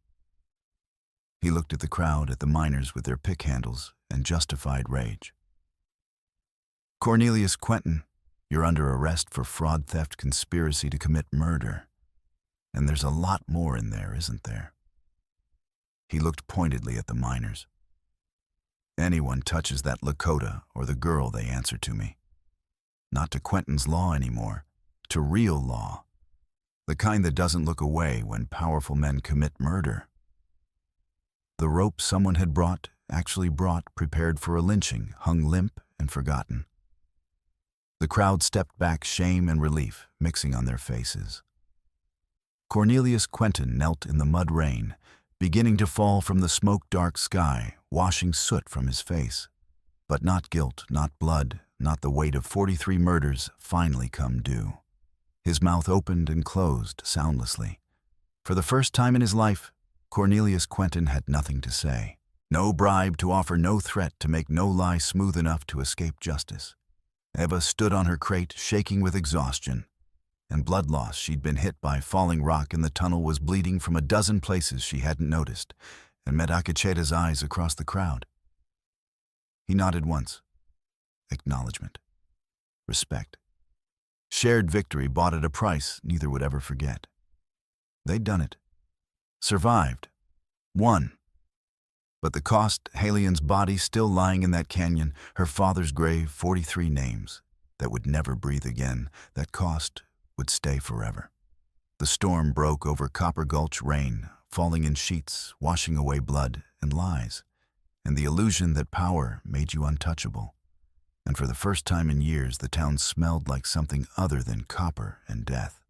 He looked at the crowd, at the miners with their pick handles, and justified rage. "Cornelius Quentin, you're under arrest for fraud, theft, conspiracy to commit murder. And there's a lot more in there, isn't there?" He looked pointedly at the miners. "Anyone touches that Lakota or the girl, they answer to me. Not to Quentin's law anymore, to real law. The kind that doesn't look away when powerful men commit murder." The rope someone had brought, actually brought, prepared for a lynching, hung limp and forgotten. The crowd stepped back, shame and relief mixing on their faces. Cornelius Quentin knelt in the mud rain, beginning to fall from the smoke-dark sky, washing soot from his face. But not guilt, not blood, not the weight of 43 murders finally come due. His mouth opened and closed soundlessly. For the first time in his life, Cornelius Quentin had nothing to say. No bribe to offer, no threat to make, no lie smooth enough to escape justice. Eva stood on her crate, shaking with exhaustion and blood loss. She'd been hit by falling rock and the tunnel was bleeding from a dozen places she hadn't noticed, and met Akacheta's eyes across the crowd. He nodded once. Acknowledgement. Respect. Shared victory bought at a price neither would ever forget. They'd done it. Survived. Won. But the cost, Halien's body still lying in that canyon, her father's grave, 43 names that would never breathe again, that cost would stay forever. The storm broke over Copper Gulch rain, falling in sheets, washing away blood and lies, and the illusion that power made you untouchable. And for the first time in years, the town smelled like something other than copper and death.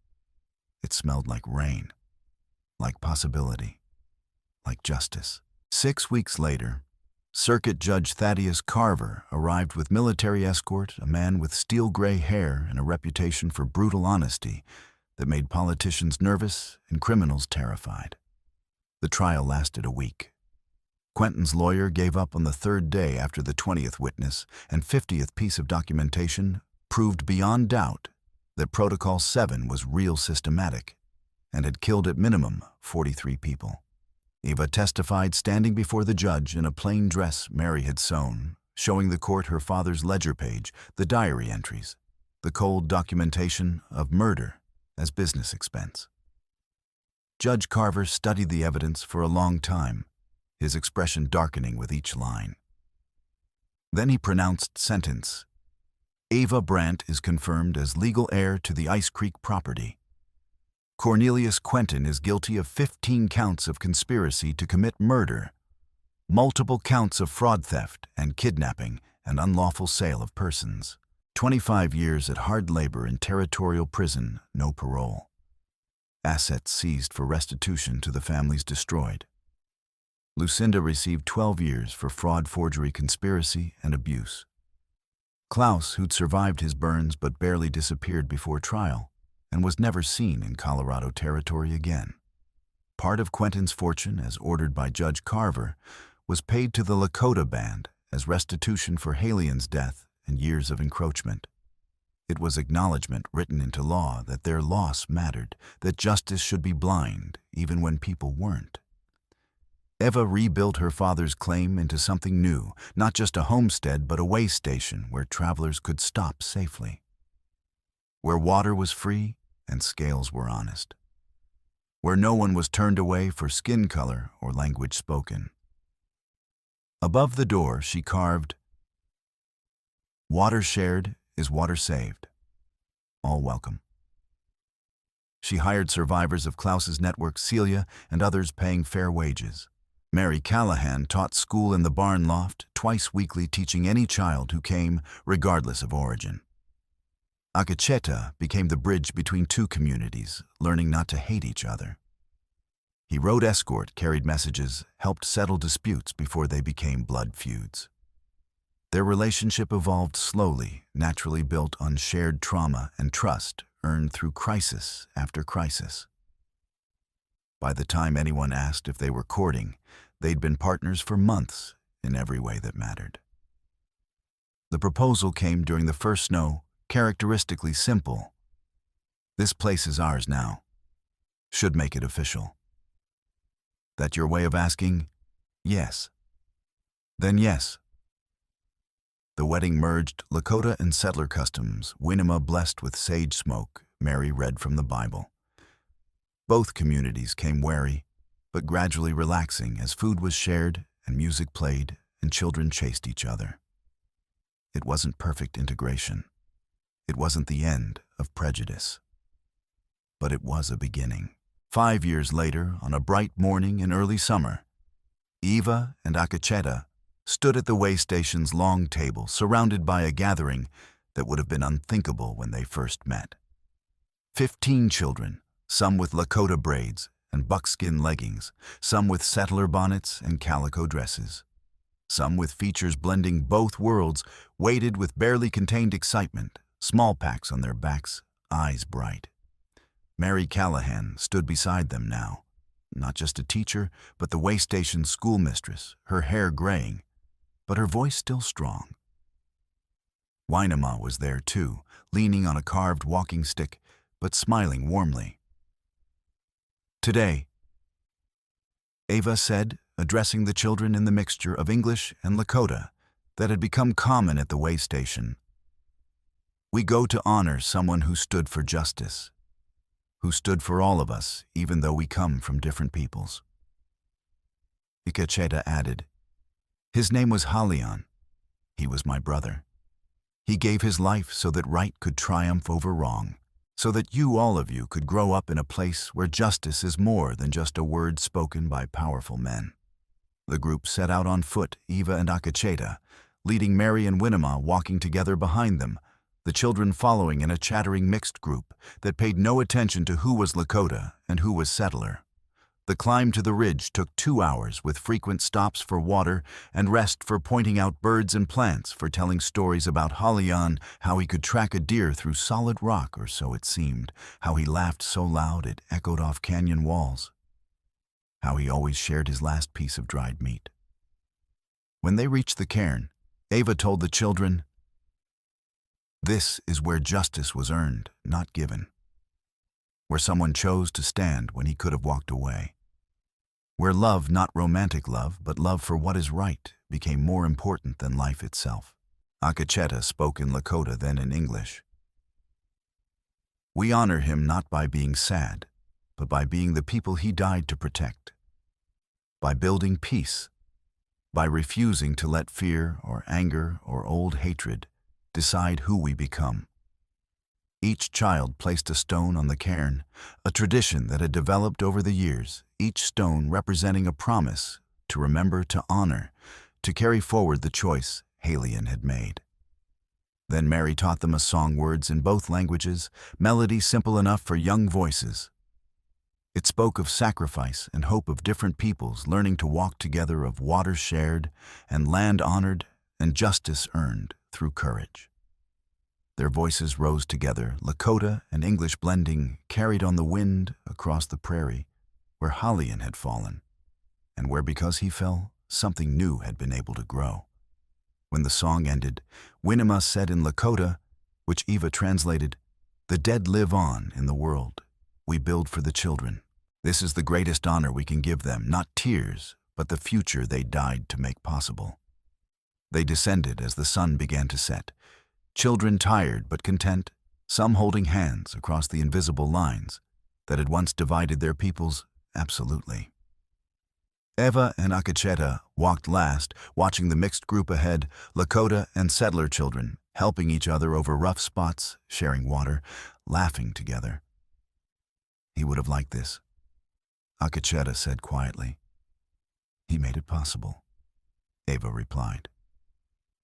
It smelled like rain, like possibility, like justice. 6 weeks later, Circuit Judge Thaddeus Carver arrived with military escort, a man with steel-gray hair and a reputation for brutal honesty that made politicians nervous and criminals terrified. The trial lasted a week. Quentin's lawyer gave up on the 3rd day after the 20th witness and 50th piece of documentation proved beyond doubt that Protocol 7 was real systematic and had killed at minimum 43 people. Eva testified standing before the judge in a plain dress Mary had sewn, showing the court her father's ledger page, the diary entries, the cold documentation of murder as business expense. Judge Carver studied the evidence for a long time, his expression darkening with each line. Then he pronounced sentence. Eva Brandt is confirmed as legal heir to the Ice Creek property. Cornelius Quentin is guilty of 15 counts of conspiracy to commit murder, multiple counts of fraud theft and kidnapping and unlawful sale of persons. 25 years at hard labor in territorial prison, no parole. Assets seized for restitution to the families destroyed. Lucinda received 12 years for fraud, forgery, conspiracy, and abuse. Klaus, who'd survived his burns but barely disappeared before trial, and was never seen in Colorado territory again. Part of Quentin's fortune, as ordered by Judge Carver, was paid to the Lakota band as restitution for Halien's death and years of encroachment. It was acknowledgement written into law that their loss mattered, that justice should be blind even when people weren't. Eva rebuilt her father's claim into something new, not just a homestead but a way station where travelers could stop safely. Where water was free and scales were honest. Where no one was turned away for skin color or language spoken. Above the door she carved, "Water shared is water saved. All welcome." She hired survivors of Klaus's network, Celia, and others paying fair wages. Mary Callahan taught school in the barn loft, twice weekly, teaching any child who came, regardless of origin. Akacheta became the bridge between two communities, learning not to hate each other. He rode escort, carried messages, helped settle disputes before they became blood feuds. Their relationship evolved slowly, naturally built on shared trauma and trust earned through crisis after crisis. By the time anyone asked if they were courting, they'd been partners for months in every way that mattered. The proposal came during the first snow, characteristically simple. "This place is ours now. Should make it official." "That your way of asking?" "Yes." "Then yes." The wedding merged Lakota and settler customs, Winema blessed with sage smoke, Mary read from the Bible. Both communities came wary, but gradually relaxing as food was shared and music played and children chased each other. It wasn't perfect integration. It wasn't the end of prejudice. But it was a beginning. 5 years later, on a bright morning in early summer, Eva and Akacheta stood at the way station's long table, surrounded by a gathering that would have been unthinkable when they first met. 15 children, some with Lakota braids and buckskin leggings, some with settler bonnets and calico dresses, some with features blending both worlds, weighted with barely contained excitement, small packs on their backs, eyes bright. Mary Callahan stood beside them now, not just a teacher, but the way station schoolmistress, her hair graying, but her voice still strong. Winema was there too, leaning on a carved walking stick, but smiling warmly. "Today," Eva said, addressing the children in the mixture of English and Lakota, that had become common at the way station. We go to honor someone who stood for justice, who stood for all of us, even though we come from different peoples. Ikecheta added, "His name was Halion. He was my brother. He gave his life so that right could triumph over wrong, so that you, all of you, could grow up in a place where justice is more than just a word spoken by powerful men." The group set out on foot, Eva and Akacheta, leading Mary and Winema walking together behind them, the children following in a chattering mixed group that paid no attention to who was Lakota and who was settler. The climb to the ridge took 2 hours, with frequent stops for water and rest for pointing out birds and plants, for telling stories about Halion, how he could track a deer through solid rock, or so it seemed, how he laughed so loud it echoed off canyon walls, how he always shared his last piece of dried meat. When they reached the cairn, Eva told the children, "This is where justice was earned, not given. Where someone chose to stand when he could have walked away. Where love, not romantic love, but love for what is right, became more important than life itself." Akacheta spoke in Lakota, then in English. "We honor him not by being sad, but by being the people he died to protect. By building peace. By refusing to let fear or anger or old hatred decide who we become." Each child placed a stone on the cairn, a tradition that had developed over the years, each stone representing a promise to remember, to honor, to carry forward the choice Halion had made. Then Mary taught them a song, words in both languages, melody simple enough for young voices. It spoke of sacrifice and hope of different peoples learning to walk together, of water shared and land honored and justice earned through courage. Their voices rose together, Lakota and English blending, carried on the wind across the prairie, where Halion had fallen, and where, because he fell, something new had been able to grow. When the song ended, Winema said in Lakota, which Eva translated, "The dead live on in the world. We build for the children. This is the greatest honor we can give them, not tears, but the future they died to make possible." They descended as the sun began to set, children tired but content, some holding hands across the invisible lines that had once divided their peoples absolutely. Eva and Akacheta walked last, watching the mixed group ahead, Lakota and settler children, helping each other over rough spots, sharing water, laughing together. "He would have liked this," Akacheta said quietly. "He made it possible," Eva replied.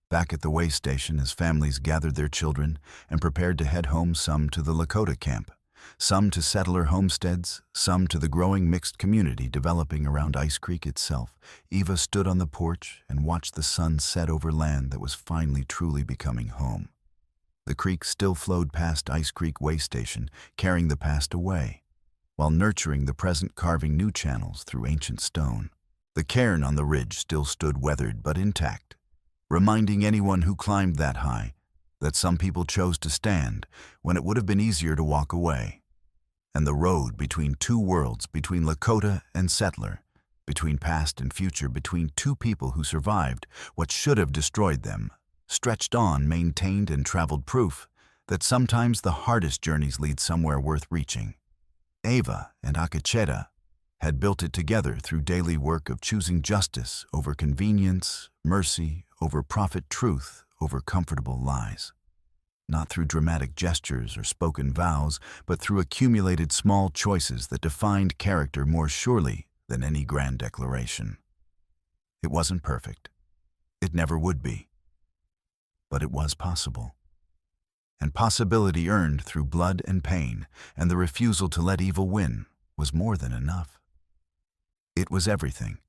Back at the way station, as families gathered their children and prepared to head home, some to the Lakota camp, some to settler homesteads, some to the growing mixed community developing around Ice Creek itself, Eva stood on the porch and watched the sun set over land that was finally truly becoming home. The creek still flowed past Ice Creek way station, carrying the past away, while nurturing the present, carving new channels through ancient stone. The cairn on the ridge still stood weathered but intact, reminding anyone who climbed that high that some people chose to stand when it would have been easier to walk away. And the road between two worlds, between Lakota and settler, between past and future, between two people who survived what should have destroyed them, stretched on, maintained and traveled, proof that sometimes the hardest journeys lead somewhere worth reaching. Eva and Akacheta had built it together through daily work of choosing justice over convenience, mercy over profit, truth over comfortable lies. Not through dramatic gestures or spoken vows, but through accumulated small choices that defined character more surely than any grand declaration. It wasn't perfect. It never would be. But it was possible. And possibility earned through blood and pain, and the refusal to let evil win, was more than enough. It was everything.